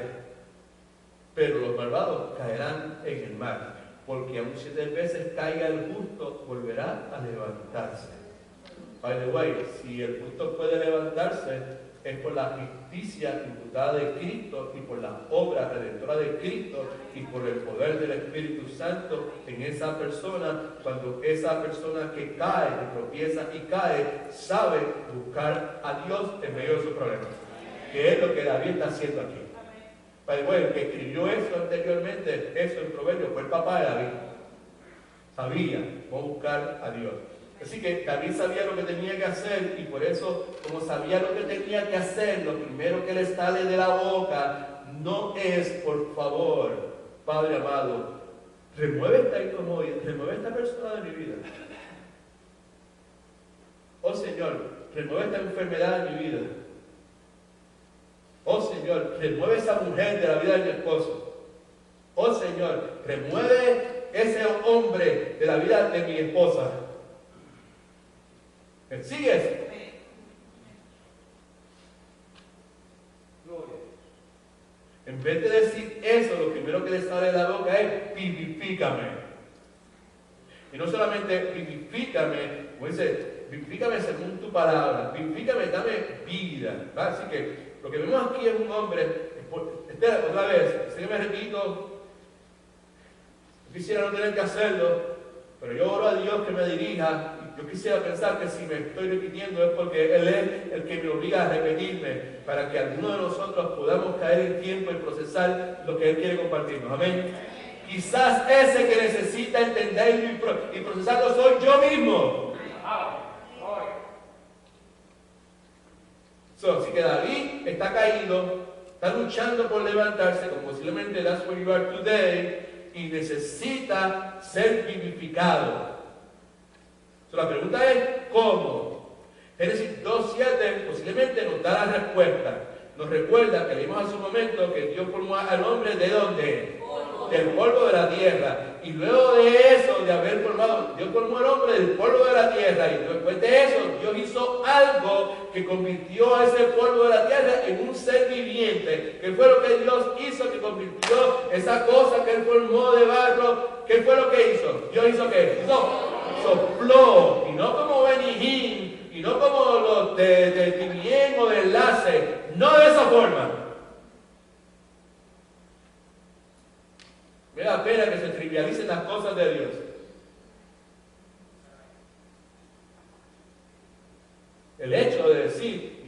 pero los malvados caerán en el mar. Porque aún 7 veces caiga el justo, volverá a levantarse. By the way, si el justo puede levantarse, es por la justicia imputada de Cristo y por la obra redentora de Cristo y por el poder del Espíritu Santo en esa persona. Cuando esa persona que cae, que tropieza y cae, sabe buscar a Dios en medio de sus problemas. Que es lo que David está haciendo aquí. Bueno, el que escribió eso anteriormente, eso en Proverbios, fue el papá de David. Sabía cómo buscar a Dios. Así que David sabía lo que tenía que hacer, y por eso, como sabía lo que tenía que hacer, lo primero que le sale de la boca no es: por favor, Padre amado, remueve esta incomodidad, remueve esta persona de mi vida. Oh Señor, remueve esta enfermedad de mi vida. Oh Señor, remueve esa mujer de la vida de mi esposo. Oh Señor, remueve ese hombre de la vida de mi esposa. ¿Me sigues? En vez de decir eso, lo primero que le sale de la boca es: vivifícame. Y no solamente vivifícame, como dice, vivifícame según tu palabra, vivifícame, dame vida. ¿Va? Así que lo que vemos aquí es un hombre, otra vez, si yo me repito, quisiera no tener que hacerlo, pero yo oro a Dios que me dirija. Yo quisiera pensar que si me estoy repitiendo es porque Él es el que me obliga a repetirme, para que alguno de nosotros podamos caer en tiempo y procesar lo que Él quiere compartirnos. Amén. Quizás ese que necesita entenderlo y procesarlo soy yo mismo. Así que David está caído, está luchando por levantarse, como posiblemente that's where you are today, y necesita ser vivificado. La pregunta es: ¿cómo? Génesis 2:7 posiblemente nos da la respuesta. Nos recuerda que leímos hace un momento que Dios formó al hombre ¿de dónde? Del polvo de la tierra. Y luego de eso, de haber formado, Dios formó al hombre del polvo de la tierra. Y después de eso, Dios hizo algo que convirtió a ese polvo de la tierra en un ser viviente. ¿Qué fue lo que Dios hizo que convirtió esa cosa que Él formó de barro? ¿Qué fue lo que hizo? Dios hizo ¿qué? Sopló, y no como Benny Hinn, y no como los de Tibien o de Enlace, no de esa forma. Me da pena manera que se trivialicen las cosas de Dios. El hecho de decir,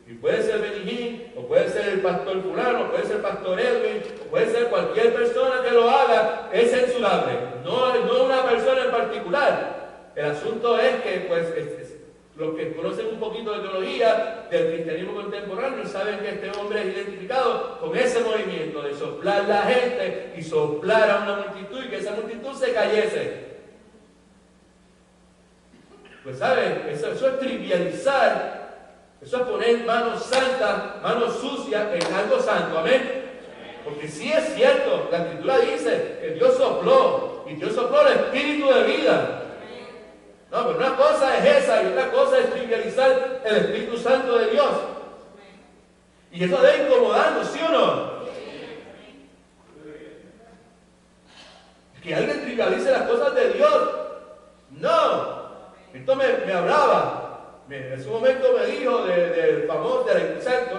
y puede ser Benigín, o puede ser el pastor fulano, o puede ser el pastor Edwin, o puede ser cualquier persona que lo haga, es censurable, no una persona en particular. El asunto es que, pues, los que conocen un poquito de teología del cristianismo contemporáneo saben que este hombre es identificado con ese movimiento de soplar la gente y soplar a una multitud y que esa multitud se cayese. Pues, ¿saben? Eso es trivializar. Eso es poner manos santas, manos sucias en algo santo. Amén. Porque sí es cierto, la Escritura dice que Dios sopló, y Dios sopló el espíritu de vida. No, pero una cosa es esa y otra cosa es trivializar el Espíritu Santo de Dios. Y eso debe incomodarnos, ¿sí o no? Que alguien trivialice las cosas de Dios. No. Esto me hablaba. En su momento me dijo del famoso, de la iglesia.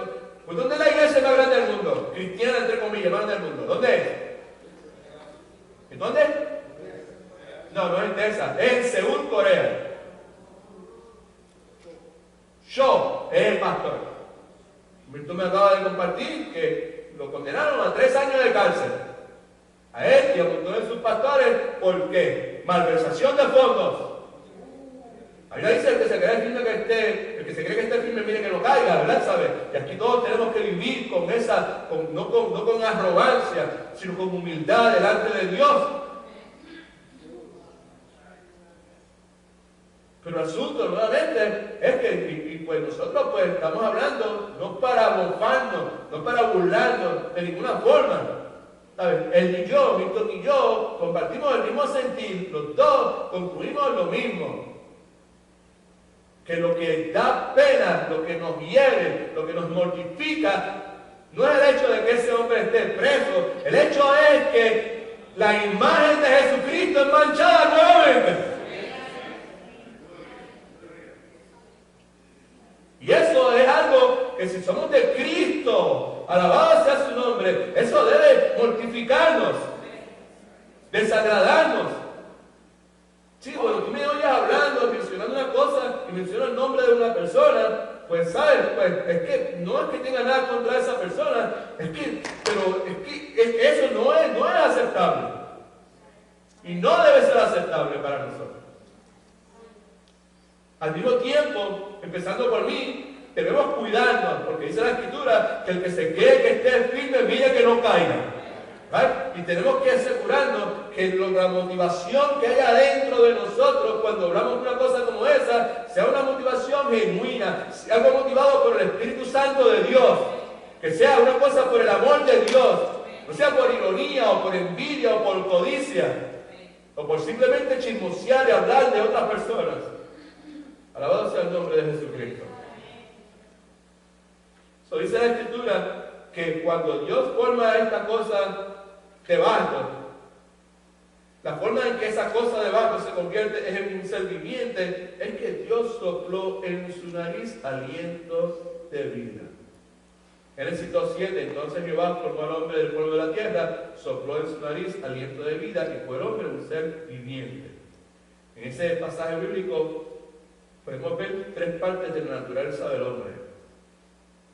Pues ¿dónde es la iglesia más grande del mundo? Cristiana, entre comillas, más grande del mundo. ¿Dónde es? ¿En dónde? No, no es en Texas, es en Seúl, Corea. Yo es el pastor. Tú me acabas de compartir que lo condenaron a 3 años de cárcel. A él y a muchos de sus pastores, ¿por qué? Malversación de fondos. Ahí dice el que se cree firme el que se cree que esté firme, mire que no caiga, ¿verdad? ¿Sabe? Y aquí todos tenemos que vivir con esa, no con arrogancia, sino con humildad delante de Dios. Pero el asunto nuevamente es que, pues nosotros pues estamos hablando no para mofarnos, no para burlarnos de ninguna forma. ¿Sabes? Él y yo, Víctor y yo, compartimos el mismo sentir, los dos concluimos lo mismo. Que lo que da pena, lo que nos hiere, lo que nos mortifica, no es el hecho de que ese hombre esté preso, el hecho es que la imagen de Jesucristo es manchada nuevamente. Y eso es algo que si somos de Cristo, alabado sea su nombre, eso debe mortificarnos, desagradarnos. Sí, cuando tú me oyes hablando, mencionando una cosa y menciono el nombre de una persona, pues sabes, pues es que no es que tenga nada contra esa persona, pero eso no es aceptable. Y no debe ser aceptable para nosotros. Al mismo tiempo, empezando por mí, debemos cuidarnos, porque dice la Escritura que el que se cree que esté firme, mire que no caiga. ¿Right? Y tenemos que asegurarnos que la motivación que hay adentro de nosotros cuando hablamos de una cosa como esa, sea una motivación genuina, sea algo motivado por el Espíritu Santo de Dios, que sea una cosa por el amor de Dios, no sea por ironía o por envidia o por codicia, o por simplemente chismosear y hablar de otras personas. Alabado sea el nombre de Jesucristo. So, dice la Escritura que cuando Dios forma esta cosa de barro, la forma en que esa cosa de barro se convierte en un ser viviente es que Dios sopló en su nariz aliento de vida. Génesis 2:7, entonces Jehová formó al hombre del polvo de la tierra, sopló en su nariz aliento de vida y fue el hombre un ser viviente. En ese pasaje bíblico podemos ver 3 partes de la naturaleza del hombre.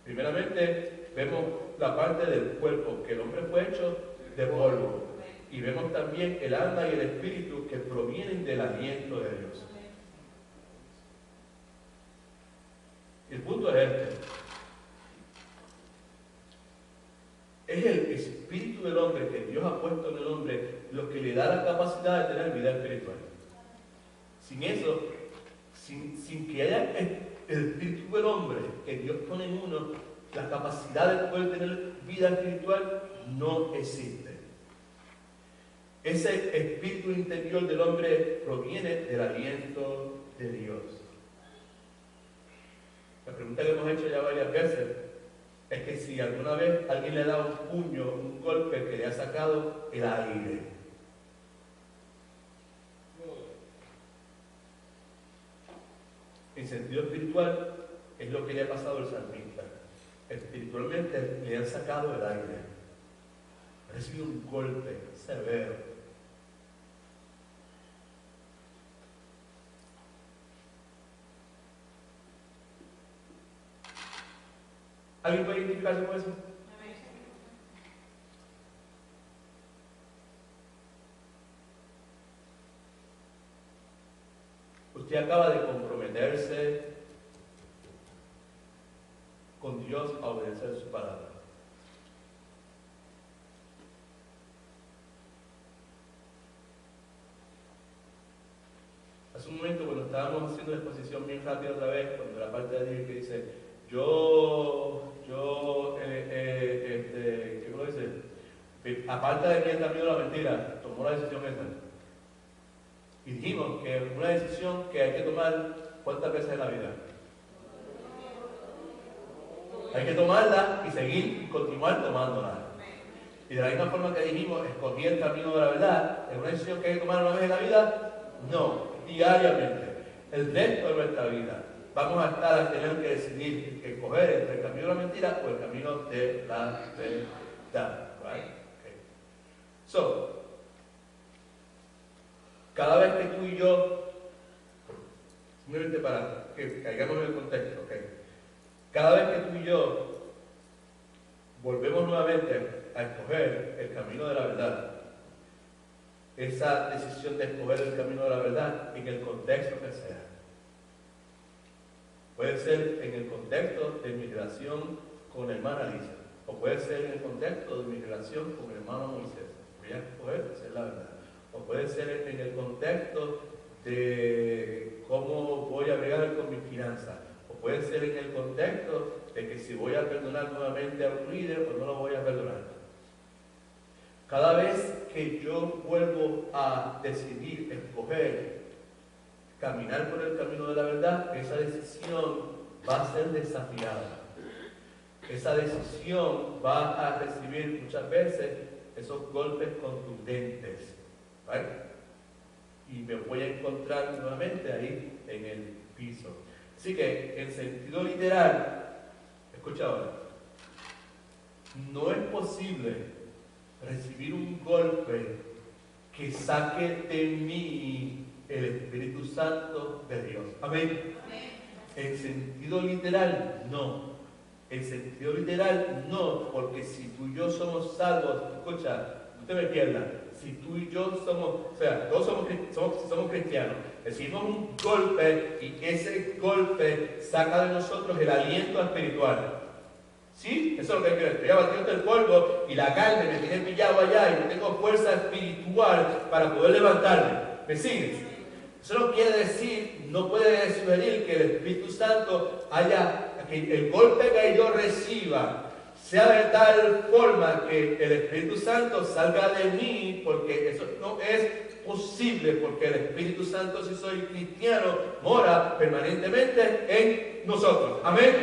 Primeramente, vemos la parte del cuerpo, que el hombre fue hecho de polvo. Y vemos también el alma y el espíritu que provienen del aliento de Dios. Y el punto es este. Es el espíritu del hombre que Dios ha puesto en el hombre lo que le da la capacidad de tener vida espiritual. Sin eso, sin que haya el espíritu del hombre que Dios pone en uno, la capacidad de poder tener vida espiritual no existe. Ese espíritu interior del hombre proviene del aliento de Dios. La pregunta que hemos hecho ya varias veces es que si alguna vez alguien le da un puño, un golpe que le ha sacado el aire. En sentido espiritual, es lo que le ha pasado al salmista. Espiritualmente le han sacado el aire. recibido un golpe severo. ¿Alguien puede identificarse con eso? Usted acaba de comprometerse con Dios a obedecer su palabra. Hace un momento, cuando estábamos haciendo la exposición bien rápida otra vez, cuando la parte de Dios que dice, ¿qué lo dice? Aparte de mí el camino de la mentira, tomó la decisión esa. Y dijimos que es una decisión que hay que tomar ¿cuántas veces en la vida? Hay que tomarla y seguir y continuar tomándola. Y de la misma forma que dijimos, escogí el camino de la verdad, ¿es una decisión que hay que tomar una vez en la vida? No, diariamente. El resto de nuestra vida vamos a estar a tener que decidir escoger entre el camino de la mentira o el camino de la verdad. Right? Okay. So, cada vez que tú y yo, simplemente para que caigamos en el contexto, ¿okay? Cada vez que tú y yo volvemos nuevamente a escoger el camino de la verdad, esa decisión de escoger el camino de la verdad en el contexto que sea, puede ser en el contexto de mi relación con la hermana Lisa, o puede ser en el contexto de mi relación con el hermano Moisés. Voy a escoger hacer la verdad. O puede ser en el contexto de cómo voy a bregar con mis finanzas. O puede ser en el contexto de que si voy a perdonar nuevamente a un líder, pues no lo voy a perdonar. Cada vez que yo vuelvo a decidir, escoger, caminar por el camino de la verdad, esa decisión va a ser desafiada. Esa decisión va a recibir muchas veces esos golpes contundentes. ¿Right? Y me voy a encontrar nuevamente ahí en el piso. Así que, en sentido literal, escucha ahora, no es posible recibir un golpe que saque de mí el Espíritu Santo de Dios. Amén. En sentido literal, no. En sentido literal, no, porque si tú y yo somos salvos, escucha, no te me pierdas. Si tú y yo somos, o sea, todos somos cristianos, recibimos un golpe y ese golpe saca de nosotros el aliento espiritual. ¿Sí? Eso es lo que hay que ver. Estoy abatiendo el polvo y la carne me tiene pillado allá y no tengo fuerza espiritual para poder levantarme. ¿Me sigues? Eso no quiere decir, no puede sugerir que el Espíritu Santo que el golpe que yo reciba sea de tal forma que el Espíritu Santo salga de mí, porque eso no es posible, porque el Espíritu Santo, si soy cristiano, mora permanentemente en nosotros. Amén.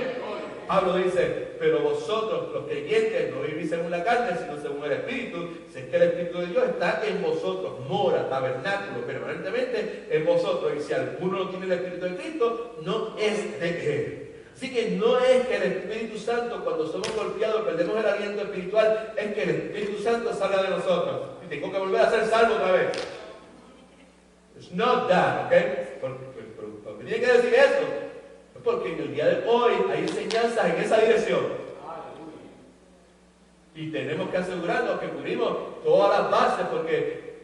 Pablo dice, pero vosotros, los creyentes, no vivís según la carne, sino según el Espíritu. Si es que el Espíritu de Dios está en vosotros, mora, tabernáculo, permanentemente en vosotros. Y si alguno no tiene el Espíritu de Cristo, no es de él. Así que no es que el Espíritu Santo, cuando somos golpeados, perdemos el aliento espiritual, es que el Espíritu Santo salga de nosotros. Y tengo que volver a ser salvo otra vez. It's not that, ¿ok? ¿Por qué tiene que decir eso? Es porque en el día de hoy hay enseñanzas en esa dirección. Y tenemos que asegurarnos que cubrimos todas las bases, porque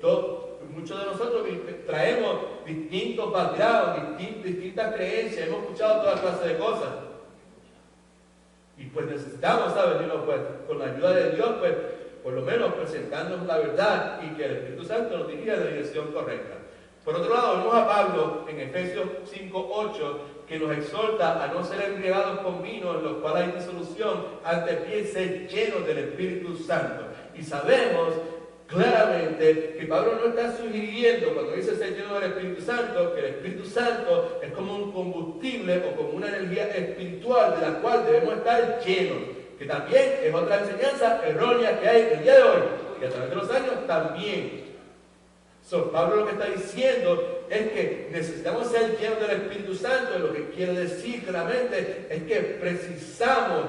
muchos de nosotros traemos distintos backgrounds, distintas creencias, hemos escuchado toda clase de cosas. Y pues necesitamos, ¿sabes? Pues, con la ayuda de Dios, pues, por lo menos presentarnos la verdad y que el Espíritu Santo nos dirija en la dirección correcta. Por otro lado, vemos a Pablo en Efesios 5:8, que nos exhorta a no ser embriagados con vino, en los cuales hay disolución, antes bien ser llenos del Espíritu Santo. Y sabemos claramente que Pablo no está sugiriendo, cuando dice ser lleno del Espíritu Santo, que el Espíritu Santo es como un combustible o como una energía espiritual de la cual debemos estar llenos, que también es otra enseñanza errónea que hay el día de hoy y a través de los años también. Pablo lo que está diciendo es que necesitamos ser llenos del Espíritu Santo, y lo que quiere decir claramente es que precisamos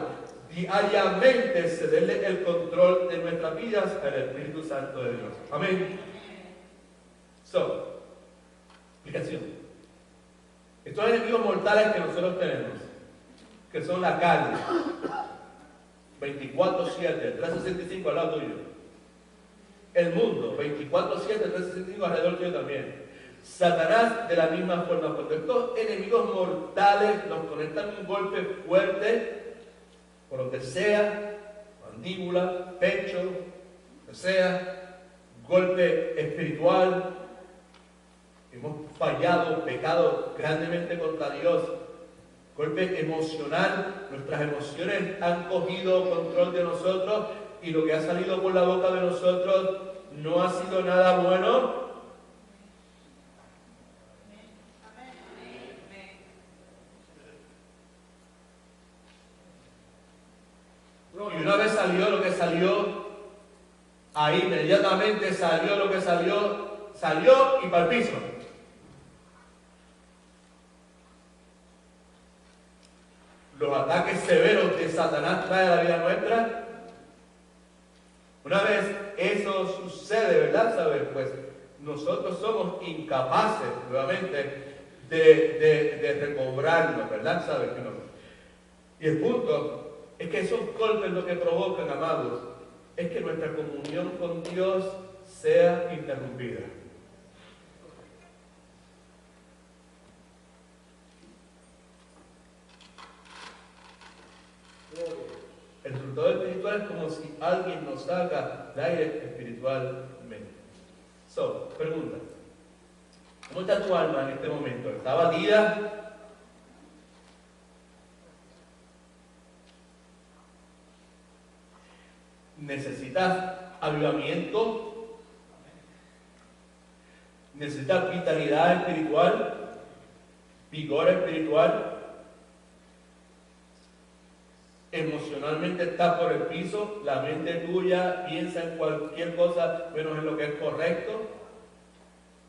diariamente cederle el control de nuestras vidas al Espíritu Santo de Dios. Amén. Explicación. Estos enemigos mortales que nosotros tenemos, que son la carne, 24/7, 365 al lado tuyo. El mundo, 24/7, 365 alrededor tuyo también. Satanás de la misma forma. Cuando estos enemigos mortales nos conectan un golpe fuerte, por lo que sea, mandíbula, pecho, lo que sea, golpe espiritual, hemos fallado, pecado grandemente contra Dios, golpe emocional, nuestras emociones han cogido control de nosotros y lo que ha salido por la boca de nosotros no ha sido nada bueno. Y una vez salió lo que salió, ahí inmediatamente salió lo que salió y para el piso. Los ataques severos que Satanás trae a la vida nuestra, una vez eso sucede, ¿verdad? ¿Sabes? Pues nosotros somos incapaces nuevamente de recobrarlo, ¿verdad? ¿Sabes? Y el punto es que esos golpes lo que provocan, amados, es que nuestra comunión con Dios sea interrumpida. El resultado espiritual es como si alguien nos saca de aire espiritualmente. Pregunta. ¿Cómo está tu alma en este momento? ¿Está abatida? ¿Necesitas avivamiento? ¿Necesitas vitalidad espiritual? ¿Vigor espiritual? Emocionalmente estás por el piso, la mente tuya piensa en cualquier cosa menos en lo que es correcto.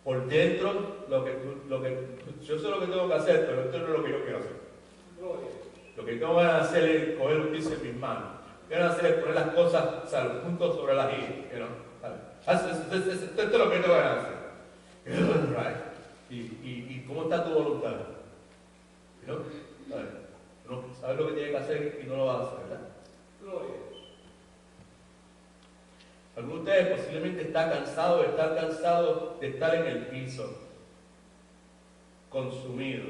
Por dentro, yo sé lo que tengo que hacer, pero esto no es lo que yo quiero hacer. Lo que tengo que hacer es coger el piso en mis manos. Lo que quiero hacer es poner las cosas, puntos sobre las i, esto es lo que tengo que hacer. ¿Y cómo está tu voluntad? No sabes lo que tiene que hacer y no lo va a hacer, ¿verdad? Algunos de ustedes posiblemente están cansados de estar en el piso, consumido.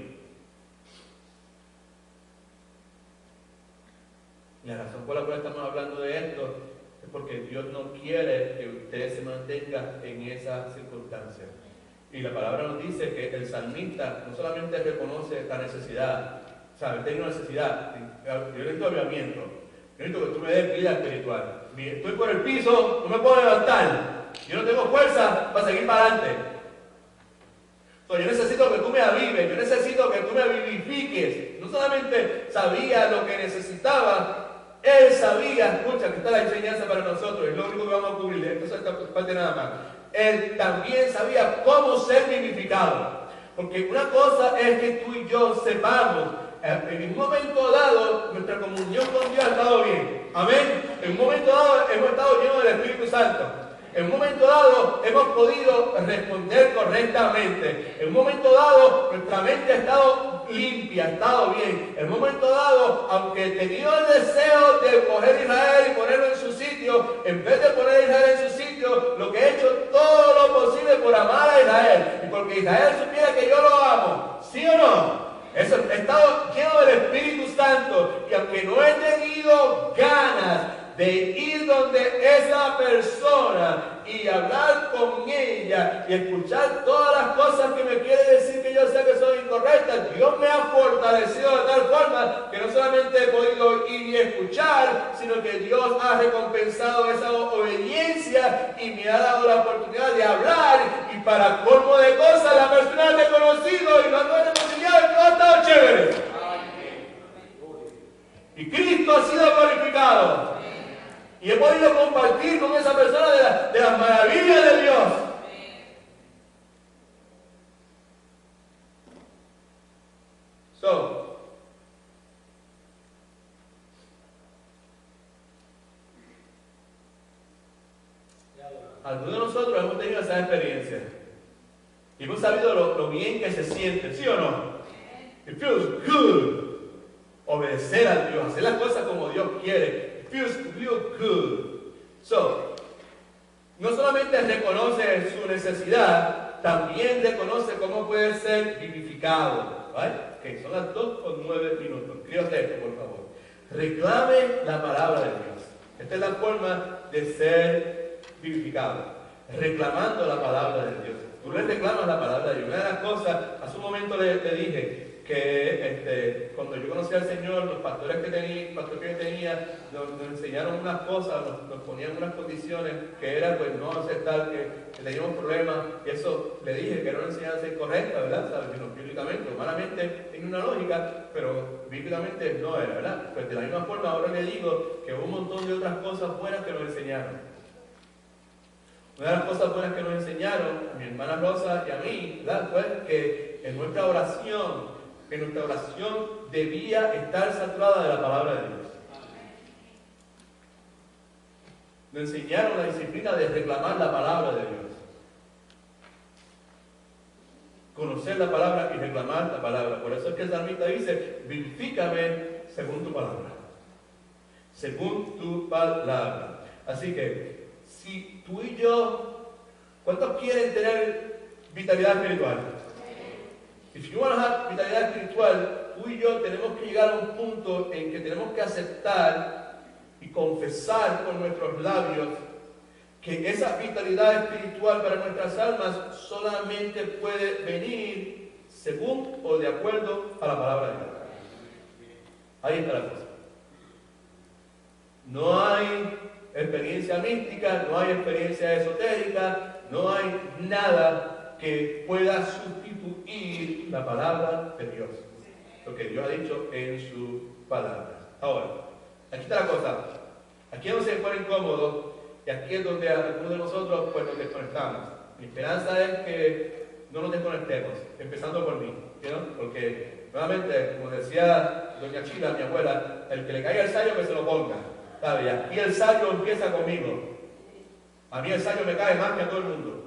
Y la razón por la cual estamos hablando de esto es porque Dios no quiere que ustedes se mantengan en esa circunstancia. Y la palabra nos dice que el salmista no solamente reconoce la necesidad, ¿sabes? Tengo una necesidad, yo necesito avivamiento, yo necesito que tú me des vida espiritual. Estoy por el piso, no me puedo levantar, yo no tengo fuerza para seguir para adelante. Yo necesito que tú me avives, yo necesito que tú me vivifiques. No solamente sabía lo que necesitaba, él sabía, escucha, que está la enseñanza para nosotros, es lo único que vamos a cubrir, entonces esta parte nada más. Él también sabía cómo ser vivificado. Porque una cosa es que tú y yo sepamos, en un momento dado, nuestra comunión con Dios ha estado bien. Amén. En un momento dado hemos estado llenos del Espíritu Santo. En un momento dado hemos podido responder correctamente. En un momento dado nuestra mente ha estado limpia, ha estado bien. En un momento dado, aunque he tenido el deseo de coger a Israel y ponerlo en su sitio, en vez de poner a Israel en su sitio, lo que he hecho todo lo posible por amar a Israel. Y porque Israel supiera que yo lo amo. ¿Sí o no? Eso, he estado lleno del Espíritu Santo. Y aunque no he tenido ganas de ir donde esa persona y hablar con ella y escuchar todas las cosas que me quiere decir que yo sé que son incorrectas, Dios me ha fortalecido de tal forma que no solamente he podido ir y escuchar, sino que Dios ha recompensado esa obediencia y me ha dado la oportunidad de hablar, y para colmo de cosas la persona te ha conocido y no ando reconciliado y todo ha estado chévere. Y Cristo ha sido glorificado. Y he podido compartir con esa persona de las maravillas de Dios. algunos de nosotros hemos tenido esa experiencia. Y hemos sabido lo bien que se siente, ¿sí o no? It feels good. Obedecer a Dios, hacer las cosas como Dios quiere. It feels real good. So, no solamente reconoce su necesidad, también reconoce cómo puede ser vivificado. ¿Right? Okay, son las 2:09. Escríbate esto, por favor. Reclame la palabra de Dios. Esta es la forma de ser vivificado. Reclamando la palabra de Dios. Tú le reclamas la palabra de Dios. Una de las cosas, hace un momento le dije que cuando yo conocí al Señor, los pastores que tenía nos enseñaron unas cosas, nos ponían unas condiciones que era pues no aceptar que teníamos problemas, y eso le dije que era una enseñanza incorrecta, ¿verdad? ¿Sabes? No, bíblicamente, humanamente tiene una lógica, pero bíblicamente no era, ¿verdad? Pues de la misma forma ahora le digo que hubo un montón de otras cosas buenas que nos enseñaron. Una de las cosas buenas que nos enseñaron a mi hermana Rosa y a mí, ¿verdad? Fue que en nuestra oración debía estar saturada de la palabra de Dios. Nos enseñaron la disciplina de reclamar la palabra de Dios. Conocer la palabra y reclamar la palabra. Por eso es que el salmista dice, vivifícame según tu palabra. Según tu palabra. Así que, si tú y yo, ¿cuántos quieren tener vitalidad espiritual? Si you want to have vitalidad espiritual, tú y yo tenemos que llegar a un punto en que tenemos que aceptar y confesar con nuestros labios que esa vitalidad espiritual para nuestras almas solamente puede venir según o de acuerdo a la palabra de Dios. Ahí está la cosa. No hay experiencia mística, no hay experiencia esotérica, no hay nada que pueda sustituir la palabra de Dios. Lo que Dios ha dicho en su palabra. Ahora, aquí está la cosa. Aquí es donde se pone incómodo y aquí es donde algunos de nosotros pues nos desconectamos. Mi esperanza es que no nos desconectemos, empezando por mí, ¿no? Porque nuevamente, como decía doña Chila, mi abuela, el que le caiga el sayo que se lo ponga, ¿sabe? Aquí el sayo empieza conmigo. A mí el sayo me cae más que a todo el mundo,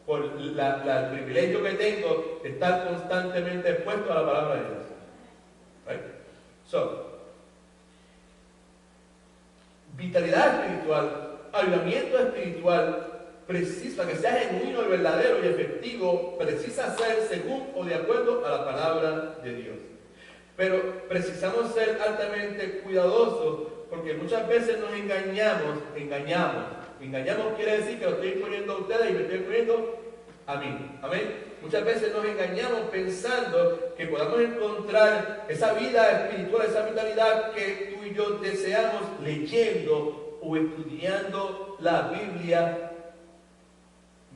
por el privilegio que tengo de estar constantemente expuesto a la palabra de Dios. Right? So, vitalidad espiritual, avivamiento espiritual, precisa que sea genuino y verdadero y efectivo, precisa ser según o de acuerdo a la palabra de Dios. Pero precisamos ser altamente cuidadosos porque muchas veces nos engañamos. Engañamos quiere decir que lo estoy exponiendo a ustedes y me estoy exponiendo a mí. Amén. Muchas veces nos engañamos pensando que podamos encontrar esa vida espiritual, esa vitalidad que tú y yo deseamos leyendo o estudiando la Biblia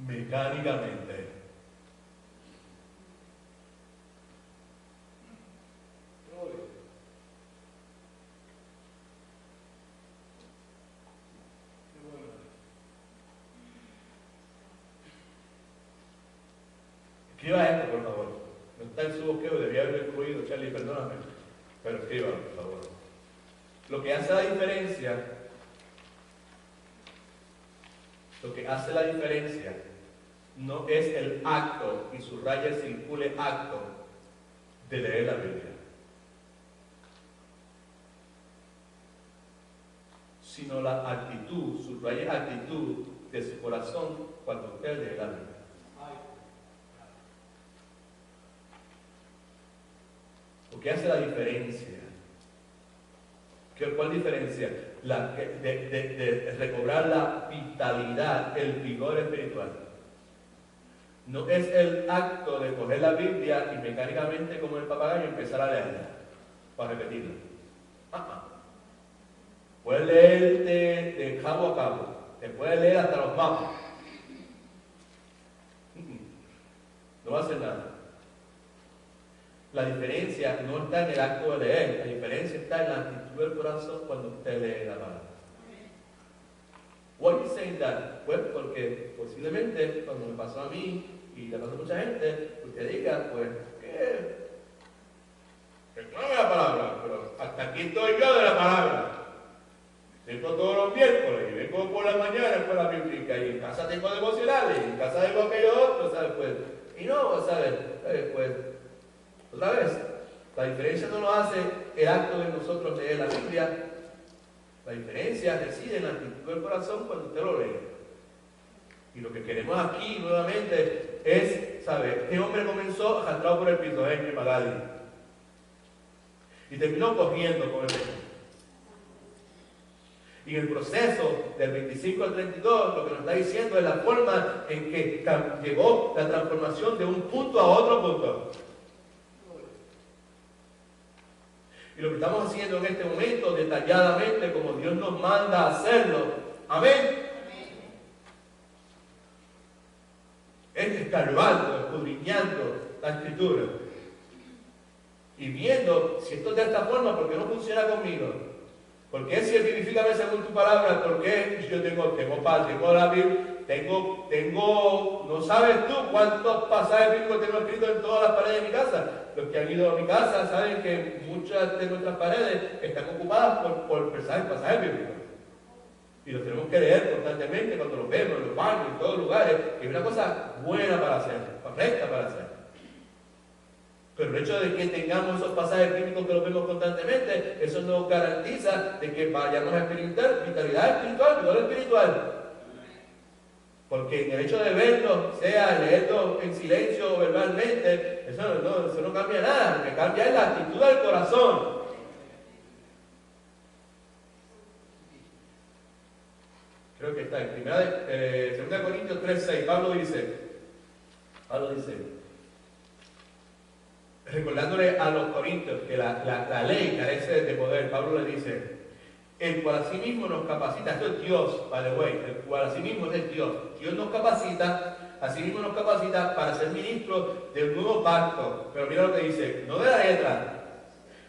mecánicamente. Escriba esto, por favor. No está en su bosqueo, debía haberlo incluido, Charlie, perdóname. Pero escríbalo, por favor. Lo que hace la diferencia no es el acto, y subraya el circule acto, de leer la Biblia, sino la actitud, subraya actitud de su corazón cuando usted lee la Biblia. ¿Qué hace la diferencia? ¿Cuál diferencia? De recobrar la vitalidad, el vigor espiritual. No es el acto de coger la Biblia y mecánicamente, como el papagayo, empezar a leerla, para repetirla. Puedes leer de cabo a cabo, te puedes leer hasta los mapas. No va a hacer nada. La diferencia no está en el acto de leer, la diferencia está en la actitud del corazón cuando usted lee la palabra. Why are you saying that? Pues porque posiblemente cuando me pasó a mí y le pasó a mucha gente, usted diga, pues, ¿qué? Reclame la palabra, pero hasta aquí estoy yo de la palabra. ¿Sí? vengo todos los miércoles, y vengo por la mañana por la bíblica, y en casa tengo devocionales, y en casa tengo aquello otro, ¿sabes? Pues, y no, ¿sabes? Pues, otra vez, la diferencia no lo hace el acto de nosotros leer la Biblia, la diferencia reside en la actitud del corazón cuando usted lo lee. Y lo que queremos aquí nuevamente es, ¿sabe? Este hombre comenzó arrastrado por el piso, Magali, y terminó cogiendo con el pecho. Y en el proceso del 25 al 32, lo que nos está diciendo es la forma en que llegó la transformación de un punto a otro punto. Y lo que estamos haciendo en este momento, detalladamente, como Dios nos manda a hacerlo. Amén. Es escarbando, escudriñando la Escritura. Y viendo si esto es de esta forma, ¿por qué no funciona conmigo? ¿Por qué si vivifícame según tu palabra? ¿Por qué yo tengo paz, tengo la Biblia, tengo, no sabes tú cuántos pasajes bíblicos tengo escritos en todas las paredes de mi casa? Los que han ido a mi casa saben que muchas de nuestras paredes están ocupadas por pasajes bíblicos. Y los tenemos que leer constantemente cuando los vemos en los baños, en todos los lugares. Es una cosa buena para hacer, correcta para hacer. Pero el hecho de que tengamos esos pasajes bíblicos que los vemos constantemente, eso nos garantiza de que vayamos a experimentar vitalidad espiritual, vigor espiritual. Porque en el hecho de verlo, sea leerlo en silencio o verbalmente, eso no cambia nada. Lo que cambia es la actitud del corazón. Creo que está en 2 Corintios 3:6. Pablo dice, recordándole a los corintios que la ley carece de poder, Pablo le dice, el cual a sí mismo nos capacita, esto es Dios, by the way, el cual a sí mismo es Dios. Dios nos capacita, a sí mismo nos capacita para ser ministros del nuevo pacto. Pero mira lo que dice, no de la letra,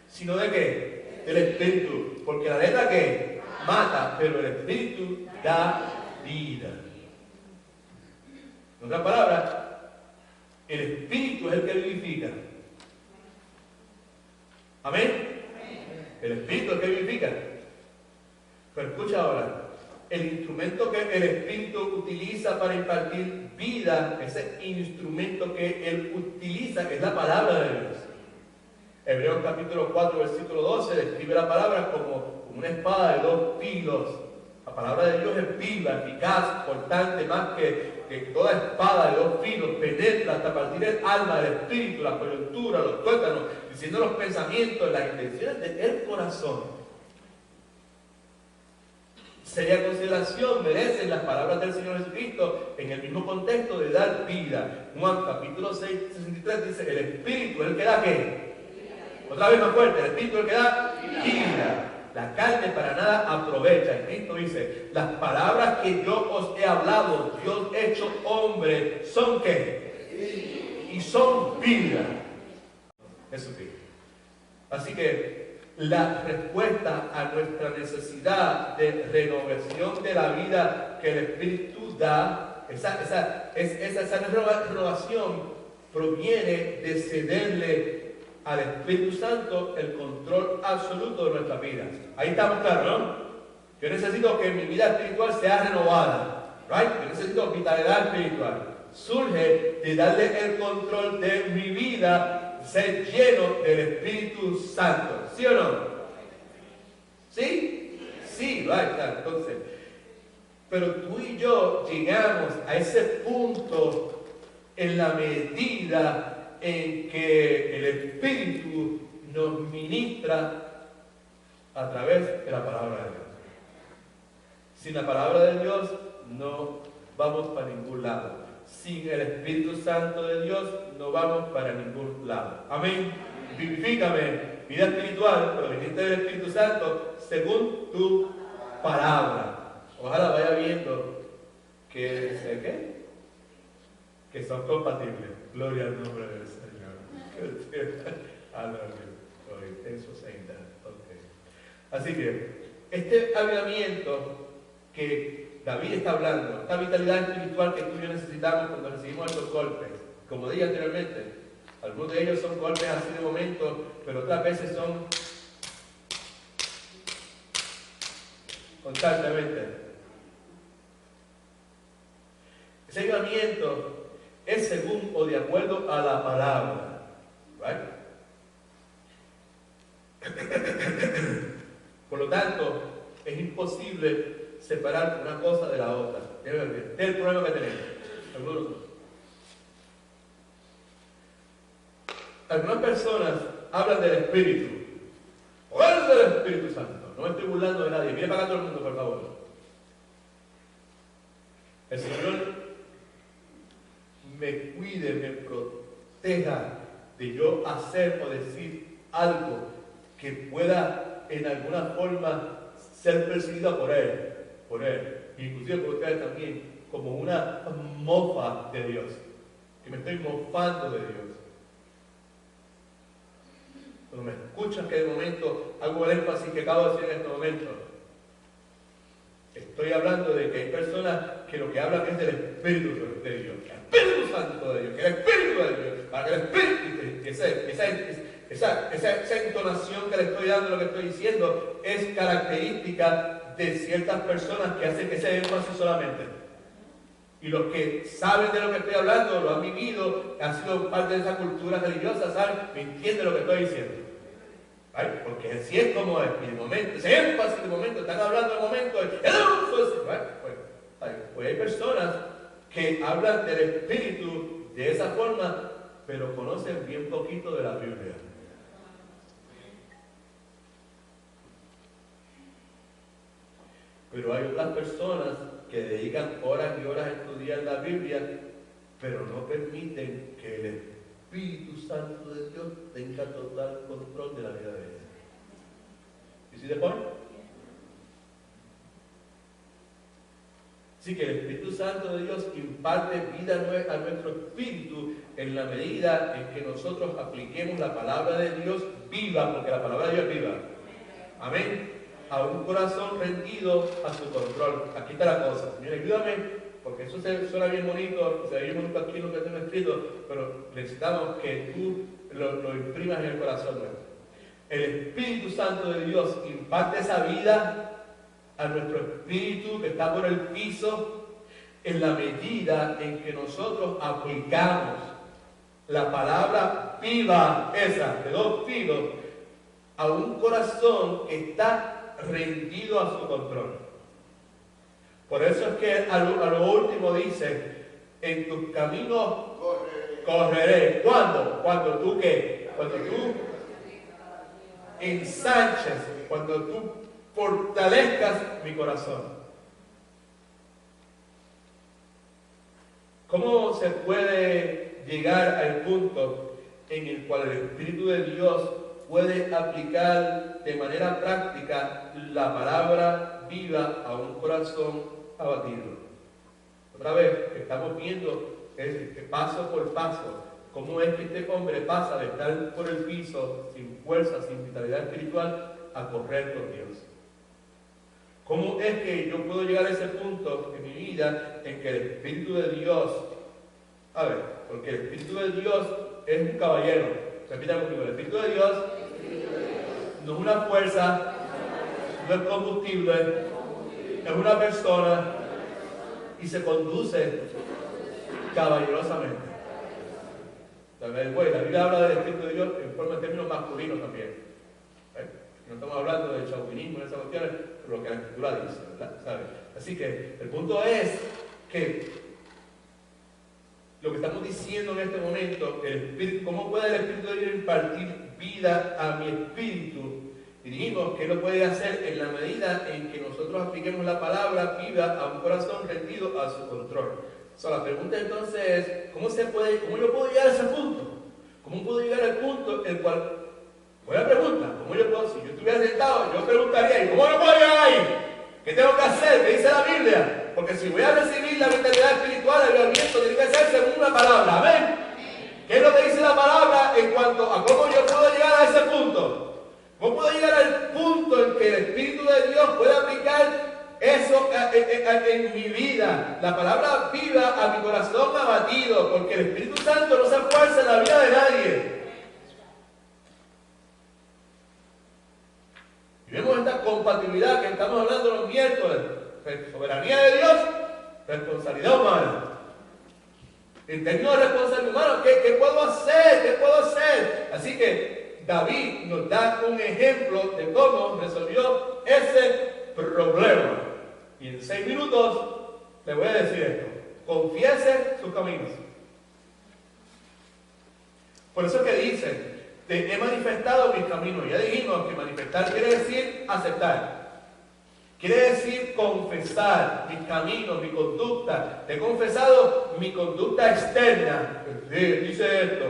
sino de qué, del Espíritu. Porque la letra ¿qué? Mata, pero el Espíritu da vida. En otras palabras, el Espíritu es el que vivifica. ¿Amén? El Espíritu es el que vivifica. Pero escucha ahora, el instrumento que el Espíritu utiliza para impartir vida, ese instrumento que Él utiliza, es la palabra de Dios. Hebreos capítulo 4, versículo 12, describe la palabra como una espada de dos filos. La palabra de Dios es viva, eficaz, cortante, más que toda espada de dos filos, penetra hasta partir el alma, el espíritu, la coyuntura, los tuétanos, diciendo los pensamientos, las intenciones del corazón. Seria consideración merecen las palabras del Señor Jesucristo en el mismo contexto de dar vida. Juan capítulo 6, 63 dice, el Espíritu es el que da ¿qué? Otra vez más fuerte, el Espíritu es el que da vida. La carne para nada aprovecha. Y Cristo dice, las palabras que yo os he hablado, Dios hecho hombre, ¿son qué? Y son vida. Jesucristo. Así que la respuesta a nuestra necesidad de renovación de la vida que el Espíritu da, esa renovación proviene de cederle al Espíritu Santo el control absoluto de nuestras vidas. Ahí estamos claros, ¿no? Yo necesito que mi vida espiritual sea renovada, ¿right? Yo necesito vitalidad espiritual. Surge de darle el control de mi vida, ser lleno del Espíritu Santo. ¿Sí o no? ¿Sí? Sí, right, entonces. Pero tú y yo llegamos a ese punto en la medida en que el Espíritu nos ministra a través de la palabra de Dios. Sin la palabra de Dios no vamos para ningún lado. Sin el Espíritu Santo de Dios no vamos para ningún lado. Amén. Vivifícame, vida espiritual, proveniente del Espíritu Santo, según tu palabra. Ojalá vaya viendo que son compatibles. Gloria al nombre del Señor. Así que este avivamiento que David está hablando, esta vitalidad espiritual que tú y yo necesitamos cuando recibimos estos golpes, como dije anteriormente, algunos de ellos son golpes así de momento, pero otras veces son constantemente. Ese avivamiento es según o de acuerdo a la palabra. ¿Right? Por lo tanto, es imposible separar una cosa de la otra. Este es el problema que tenemos. Algunas personas hablan del Espíritu. ¿Cuál del Espíritu Santo? No me estoy burlando de nadie. Mire para acá todo el mundo, por favor. El Señor me cuide, me proteja de yo hacer o decir algo que pueda en alguna forma ser percibida por Él, inclusive por ustedes también, como una mofa de Dios, que me estoy mofando de Dios. Cuando me escuchan que de momento hago el énfasis que acabo de decir en este momento, estoy hablando de que hay personas que lo que hablan es del Espíritu de Dios, el Espíritu Santo de Dios, que el Espíritu de Dios, para que el Espíritu, esa entonación que le estoy dando, lo que estoy diciendo, es característica de ciertas personas que hacen ese énfasis solamente. Y los que saben de lo que estoy hablando, lo han vivido, han sido parte de esa cultura religiosa, saben, me entienden lo que estoy diciendo. ¿Right? Porque así es como es, y de momento, ese énfasis de momento, están hablando de momento, pues hay personas que hablan del Espíritu de esa forma, pero conocen bien poquito de la Biblia. Pero hay otras personas que dedican horas y horas a estudiar la Biblia, pero no permiten que el Espíritu Santo de Dios tenga total control de la vida de ellos. ¿Y si después? Así que el Espíritu Santo de Dios imparte vida a nuestro espíritu en la medida en que nosotros apliquemos la palabra de Dios viva, porque la palabra de Dios es viva. Amén. A un corazón rendido a su control. Aquí está la cosa. Señor, ayúdame, porque eso suena bien bonito, se ve bien bonito aquí lo que tengo escrito, pero necesitamos que tú lo imprimas en el corazón nuestro. El Espíritu Santo de Dios imparte esa vida a nuestro espíritu que está por el piso en la medida en que nosotros aplicamos la palabra viva, esa, de dos filos, a un corazón que está rendido a su control. Por eso es que a lo último dice, en tus caminos correré. ¿Cuándo? Cuando tú ¿qué? Cuando tú ensanches, cuando tú fortalezcas mi corazón. ¿Cómo se puede llegar al punto en el cual el Espíritu de Dios puede aplicar de manera práctica la palabra viva a un corazón abatido? Otra vez, estamos viendo paso por paso cómo es que este hombre pasa de estar por el piso sin fuerza, sin vitalidad espiritual, a correr con Dios. ¿Cómo es que yo puedo llegar a ese punto en mi vida en que el Espíritu de Dios, porque el Espíritu de Dios es un caballero? Repita conmigo, el Espíritu de Dios no es una fuerza, no es combustible, es una persona y se conduce caballerosamente. La Biblia habla del Espíritu de Dios en términos masculinos también. No estamos hablando del chauvinismo en esas cuestiones, pero lo que la Escritura dice, ¿verdad? ¿Sabe? Así que el punto es que lo que estamos diciendo en este momento, ¿cómo puede el Espíritu de Dios impartir vida a mi espíritu? Y dijimos que Él lo puede hacer en la medida en que nosotros apliquemos la palabra viva a un corazón rendido a su control. La pregunta entonces es, ¿cómo yo puedo llegar a ese punto? ¿Cómo puedo llegar al punto en el cual, buena pregunta, si yo estuviera sentado, yo preguntaría, ¿y cómo yo puedo llegar ahí? ¿Qué tengo que hacer? ¿Qué dice la Biblia? Porque si voy a recibir la vitalidad espiritual, el avivamiento tiene que ser según una palabra. ¿Amén? ¿Qué es lo que dice la palabra en cuanto a cómo yo puedo llegar a ese punto? ¿Cómo puedo llegar al punto en que el Espíritu de Dios pueda aplicar eso en mi vida? La palabra viva a mi corazón abatido, porque el Espíritu Santo no se fuerza en la vida de nadie. Y vemos esta compatibilidad que estamos hablando los miércoles. soberanía de Dios, responsabilidad humana. En términos de responsabilidad humana, ¿qué puedo hacer? ¿Qué puedo hacer? Así que David nos da un ejemplo de cómo resolvió ese problema. Y en 6 minutos le voy a decir esto. Confiese sus caminos. Por eso es que dice, te he manifestado mis caminos. Ya dijimos que manifestar quiere decir aceptar. Quiere decir confesar mis caminos, mi conducta. Te he confesado mi conducta externa. Dice esto.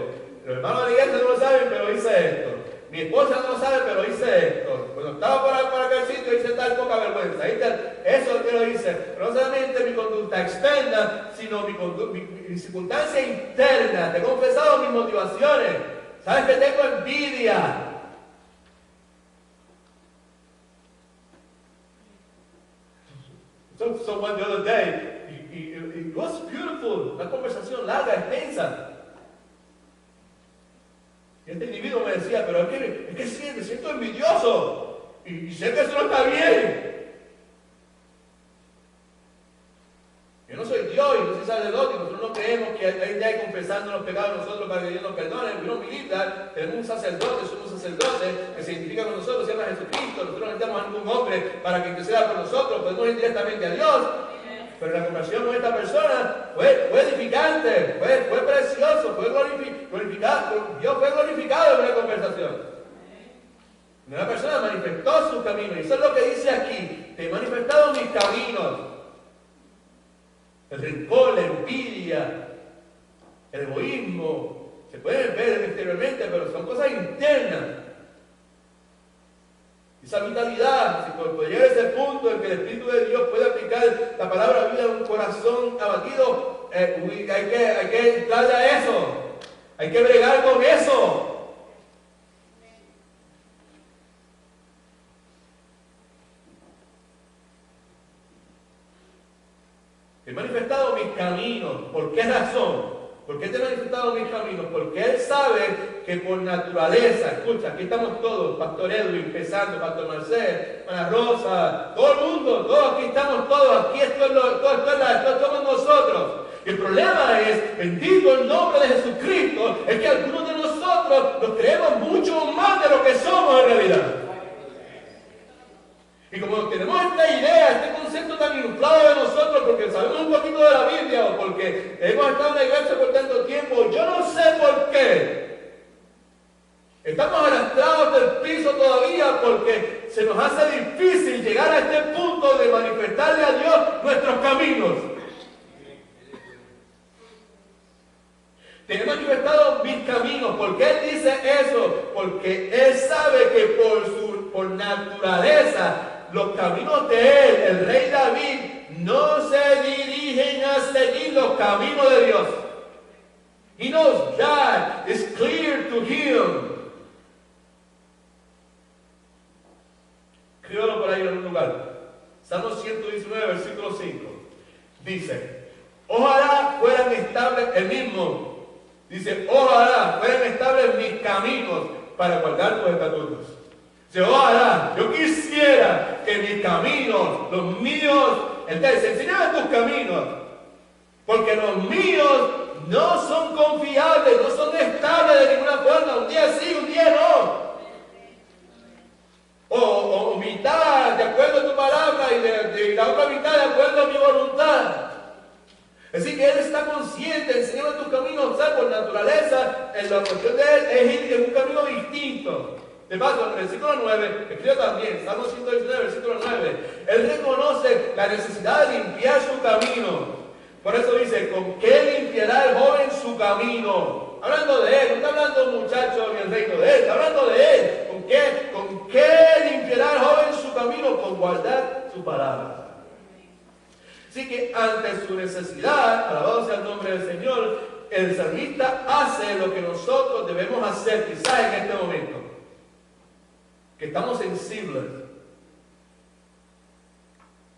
Los hermanos de la iglesia no lo saben, pero hice esto. Mi esposa no lo sabe, pero hice esto. Cuando estaba por aquel sitio hice tal poca vergüenza. Eso es lo que lo hice. Pero no solamente mi conducta externa, sino mi circunstancia interna. Te he confesado mis motivaciones. Sabes que tengo envidia. Someone the other day, it was beautiful, una conversación larga, extensa. Y este individuo me decía, pero es que sí, me siento envidioso. Y sé que eso no está bien. Yo no soy Dios y no soy sacerdote. Nosotros no creemos que hay que confesando los pecados de nosotros para que Dios nos perdone. No milita. Tenemos un sacerdote, somos un sacerdote que se identifica con nosotros, se llama Jesucristo. Nosotros no necesitamos a ningún hombre para que interceda por nosotros. Podemos ir directamente a Dios. Pero la conversación con esta persona fue edificante, fue precioso, fue glorificado. Dios fue glorificado en la conversación. Una persona manifestó sus caminos. Y eso es lo que dice aquí. Te he manifestado mis caminos. El rencor, la envidia, el egoísmo, se pueden ver exteriormente, pero son cosas internas. Esa vitalidad, si puede llegar a ese punto en que el Espíritu de Dios puede aplicar la palabra vida a un corazón abatido, hay que entrarle a eso, hay que bregar con eso. He manifestado mis caminos. ¿Por qué razón? ¿Por qué te he manifestado mis caminos? Porque Él sabe que por naturaleza, escucha, aquí estamos todos, Pastor Edwin, empezando, Pastor Marcel, Ana Rosa, todo el mundo, todos aquí estamos todos, aquí esto somos nosotros. El problema es, bendito el nombre de Jesucristo, es que algunos de nosotros nos creemos mucho más de lo que somos en realidad. Y como tenemos esta idea, este concepto tan inflado de nosotros, porque sabemos un poquito de la Biblia o porque hemos estado en la iglesia por tanto tiempo, yo no sé por qué. Estamos arrastrados del piso todavía porque se nos hace difícil llegar a este punto de manifestarle a Dios nuestros caminos. Te he manifestado mis caminos. ¿Por qué Él dice eso? Porque Él sabe que por naturaleza los caminos de Él, el rey David, no se dirigen a seguir los caminos de Dios. He knows that is clear to him. Escríbalo por ahí en algún lugar. Salmo 119, versículo 5. Dice, ojalá fueran estables, el mismo, dice, ojalá fueran estables mis caminos para guardar tus estatutos. Ojalá, yo quisiera que mis caminos, los míos, entonces enséñame tus caminos, porque los míos no son confiables, no son estables de ninguna forma, un día sí, un día no. O mitad de acuerdo a tu palabra y la otra mitad de acuerdo a mi voluntad. Así que Él está consciente, enseñando tus caminos, o sea, por naturaleza, en la cuestión de Él es ir en un camino distinto. De paso, en el versículo 9, escribe también, Salmo 119, versículo 9, Él reconoce la necesidad de limpiar su camino. Por eso dice, ¿con qué limpiará el joven su camino? Hablando de Él, no está hablando un muchacho ni el reino de Él, está hablando de Él. ¿Con qué limpiará el joven su camino? Con guardar su palabra. Así que ante su necesidad, alabado sea el nombre del Señor, el salmista hace lo que nosotros debemos hacer quizás en este momento. Que estamos sensibles.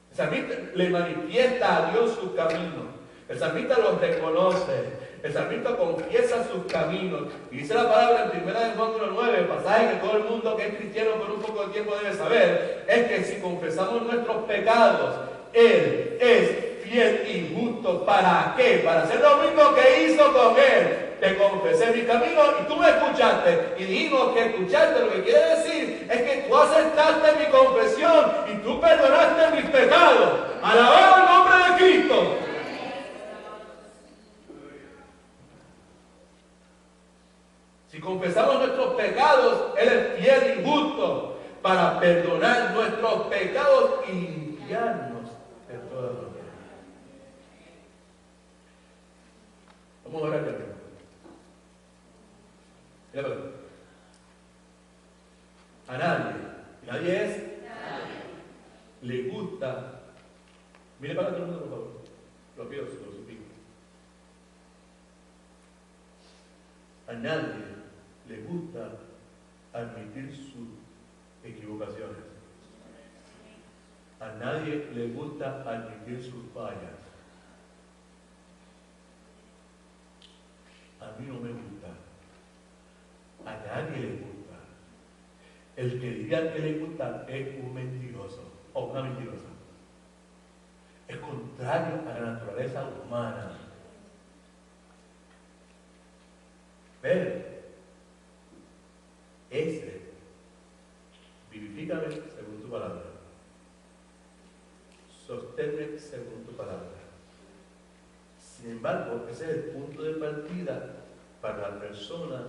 El salmista le manifiesta a Dios sus caminos. El salmista los reconoce. El salmista confiesa sus caminos. Y dice la palabra en 1 Juan 1:9, el pasaje que todo el mundo que es cristiano por un poco de tiempo debe saber, es que si confesamos nuestros pecados, Él es fiel y justo. ¿Para qué? Para hacer lo mismo que hizo con él. Te confesé mi camino y tú me escuchaste. Y dijimos que escucharte lo que quiere decir es que tú aceptaste mi confesión y tú perdonaste mis pecados. Alabado el nombre de Cristo. Si confesamos nuestros pecados, Él es fiel y justo para perdonar nuestros pecados y limpiarnos de toda maldad. Vamos a orar también. Mira para acá. A nadie le gusta. Mire para todo el mundo, por favor. Lo pido, se lo suplico. A nadie le gusta admitir sus equivocaciones. A nadie le gusta admitir sus fallas. A mí no me gusta. A nadie le gusta. El que diga que le gusta es un mentiroso o una mentirosa. Es contrario a la naturaleza humana. Pero ese, vivifícame según tu palabra. Sosténme según tu palabra. Sin embargo, ese es el punto de partida para la persona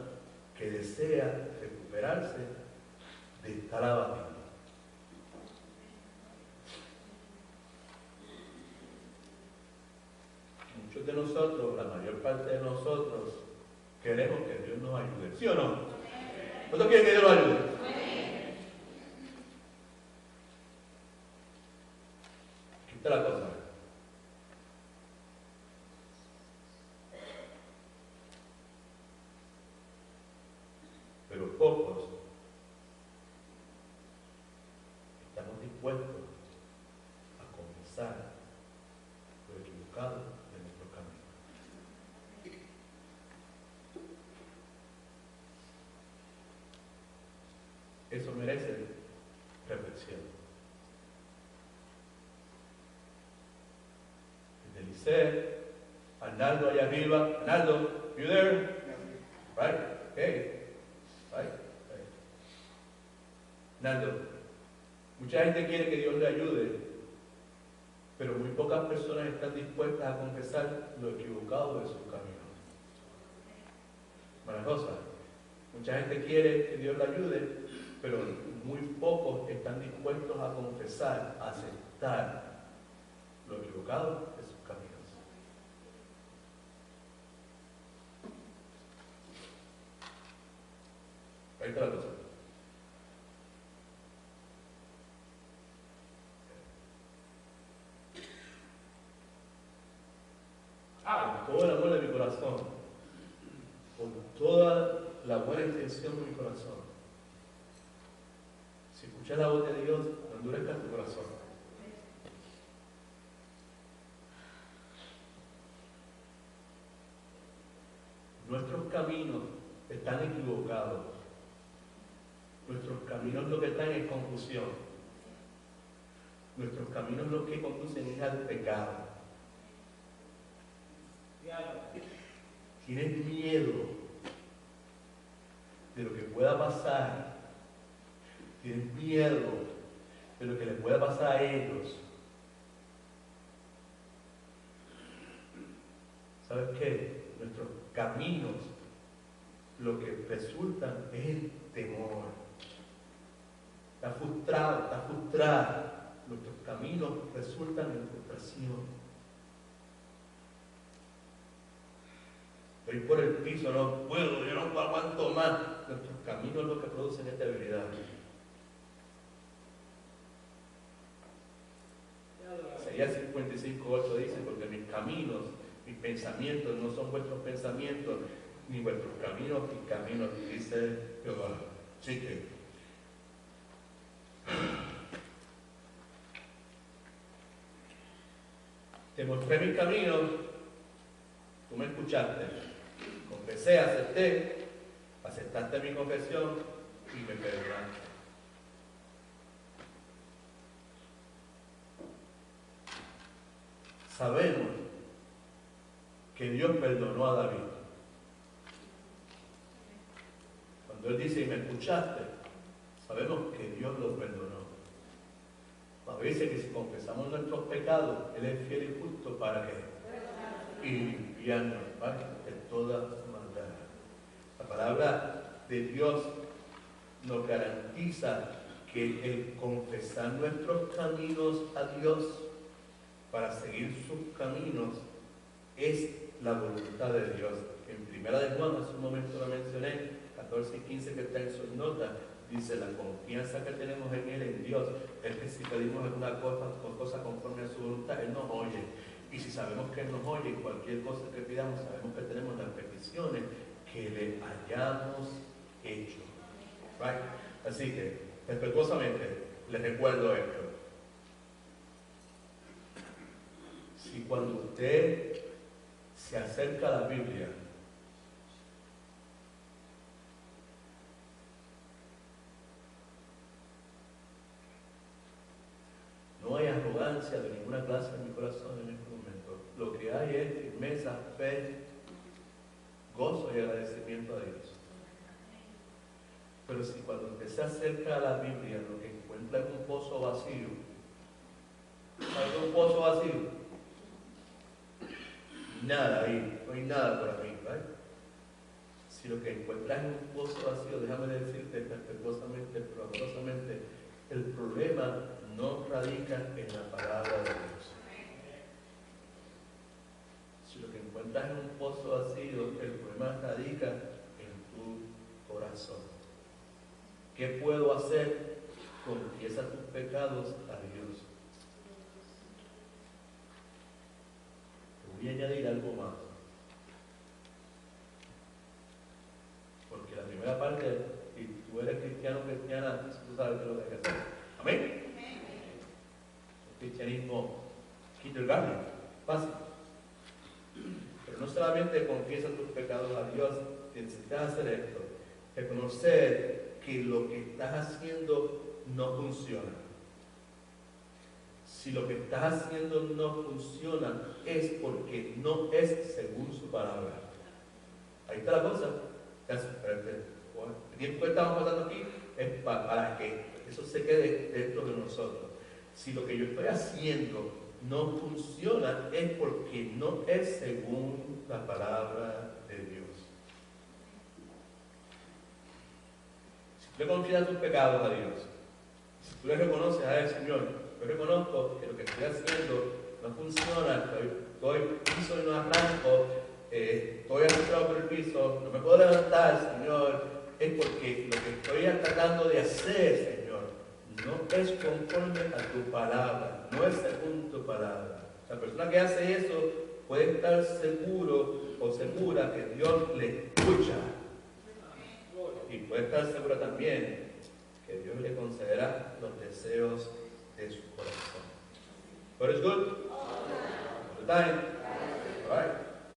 que desea recuperarse de estar abatido. Muchos de nosotros, la mayor parte de nosotros, queremos que Dios nos ayude. ¿Sí o no? ¿Cuántos quieren que Dios nos ayude? Aquí está la cosa. Pero pocos estamos dispuestos a confesar lo equivocado de nuestro camino. Eso merece reflexión. Desde Liceo, Arnaldo allá arriba. Arnaldo, you there? Right? Okay. Right. Arnaldo, mucha gente quiere que Dios le ayude, pero muy pocas personas están dispuestas a confesar lo equivocado de sus caminos. Buena cosa. Mucha gente quiere que Dios le ayude, pero muy pocos están dispuestos a confesar, a aceptar lo equivocado de sus caminos. Ahí está la cosa. Con todo el amor de mi corazón, con toda la buena intención de mi corazón, si escuchas la voz de Dios, no endurezcas tu corazón. Nuestros caminos están equivocados. Nuestros caminos lo que están es confusión. Nuestros caminos lo que conducen es al pecado. Tienes miedo de lo que pueda pasar. Tienes miedo de lo que les pueda pasar a ellos. ¿Sabes qué? Nuestros caminos lo que resultan es el temor. Estás frustrado, estás frustrada. Nuestros caminos resultan en frustración. Estoy por el piso, no puedo, yo no aguanto más. Nuestros caminos lo que producen es debilidad. Isaías 55:8 dice, porque mis caminos, mis pensamientos no son vuestros pensamientos, ni vuestros caminos, mis caminos, dice Jehová. Así que te mostré mis caminos, tú me escuchaste, confesé, aceptaste mi confesión y me perdonaste. sabemos que Dios perdonó a David. Cuando él dice, y me escuchaste, sabemos que Dios lo perdonó. A veces que si confesamos nuestros pecados, Él es fiel y justo para que y limpiarnos, ¿vale?, de toda maldad. La palabra de Dios nos garantiza que el confesar nuestros caminos a Dios para seguir sus caminos es la voluntad de Dios. En Primera de Juan, hace un momento lo mencioné, 14 y 15 que está en sus notas, dice la confianza que tenemos en Él, en Dios, es que si pedimos alguna cosa conforme a su voluntad, Él nos oye. Y si sabemos que Él nos oye, cualquier cosa que pidamos, sabemos que tenemos las peticiones que le hayamos hecho. Right? Así que, respetuosamente, les recuerdo esto. Si cuando usted se acerca a la Biblia, no hay arrogancia de ninguna clase en mi corazón en este momento. Lo que hay es firmeza, fe, gozo y agradecimiento a Dios. Pero si cuando usted se acerca a la Biblia lo que encuentra es un pozo vacío, ¿sabes qué es un pozo vacío? Nada ahí, no hay nada por ahí, ¿right? Si lo que encuentras es un pozo vacío, déjame decirte respetuosamente, pero amorosamente, el problema no radica en la palabra de Dios. Si lo que encuentras es un pozo vacío, el problema radica en tu corazón. ¿Qué puedo hacer? Confiesa tus pecados a Dios. Te voy a añadir algo más. Porque la primera parte, si tú eres cristiano o cristiana, tú sabes qué es lo que hay que hacer. ¿Amén? El cristianismo kindergarten, fácil. Pero no solamente confiesa tus pecados a Dios, necesitas hacer esto, reconocer que lo que estás haciendo no funciona. Si lo que estás haciendo no funciona, es porque no es según su palabra. Ahí está la cosa. El tiempo que estamos pasando aquí es para que eso se quede dentro de nosotros. Si lo que yo estoy haciendo no funciona, es porque no es según la palabra de Dios. Si tú le confiesas tus pecados a Dios, si tú le reconoces a Él, Señor, yo reconozco que lo que estoy haciendo no funciona, estoy piso y no arranco, estoy arrastrado por el piso, no me puedo levantar, Señor, es porque lo que estoy tratando de hacer, Señor, no es conforme a tu palabra, no es según tu palabra. La persona que hace eso puede estar seguro o segura que Dios le escucha. Y puede estar segura también que Dios le concederá los deseos de su corazón. But it's good? All the time? All right.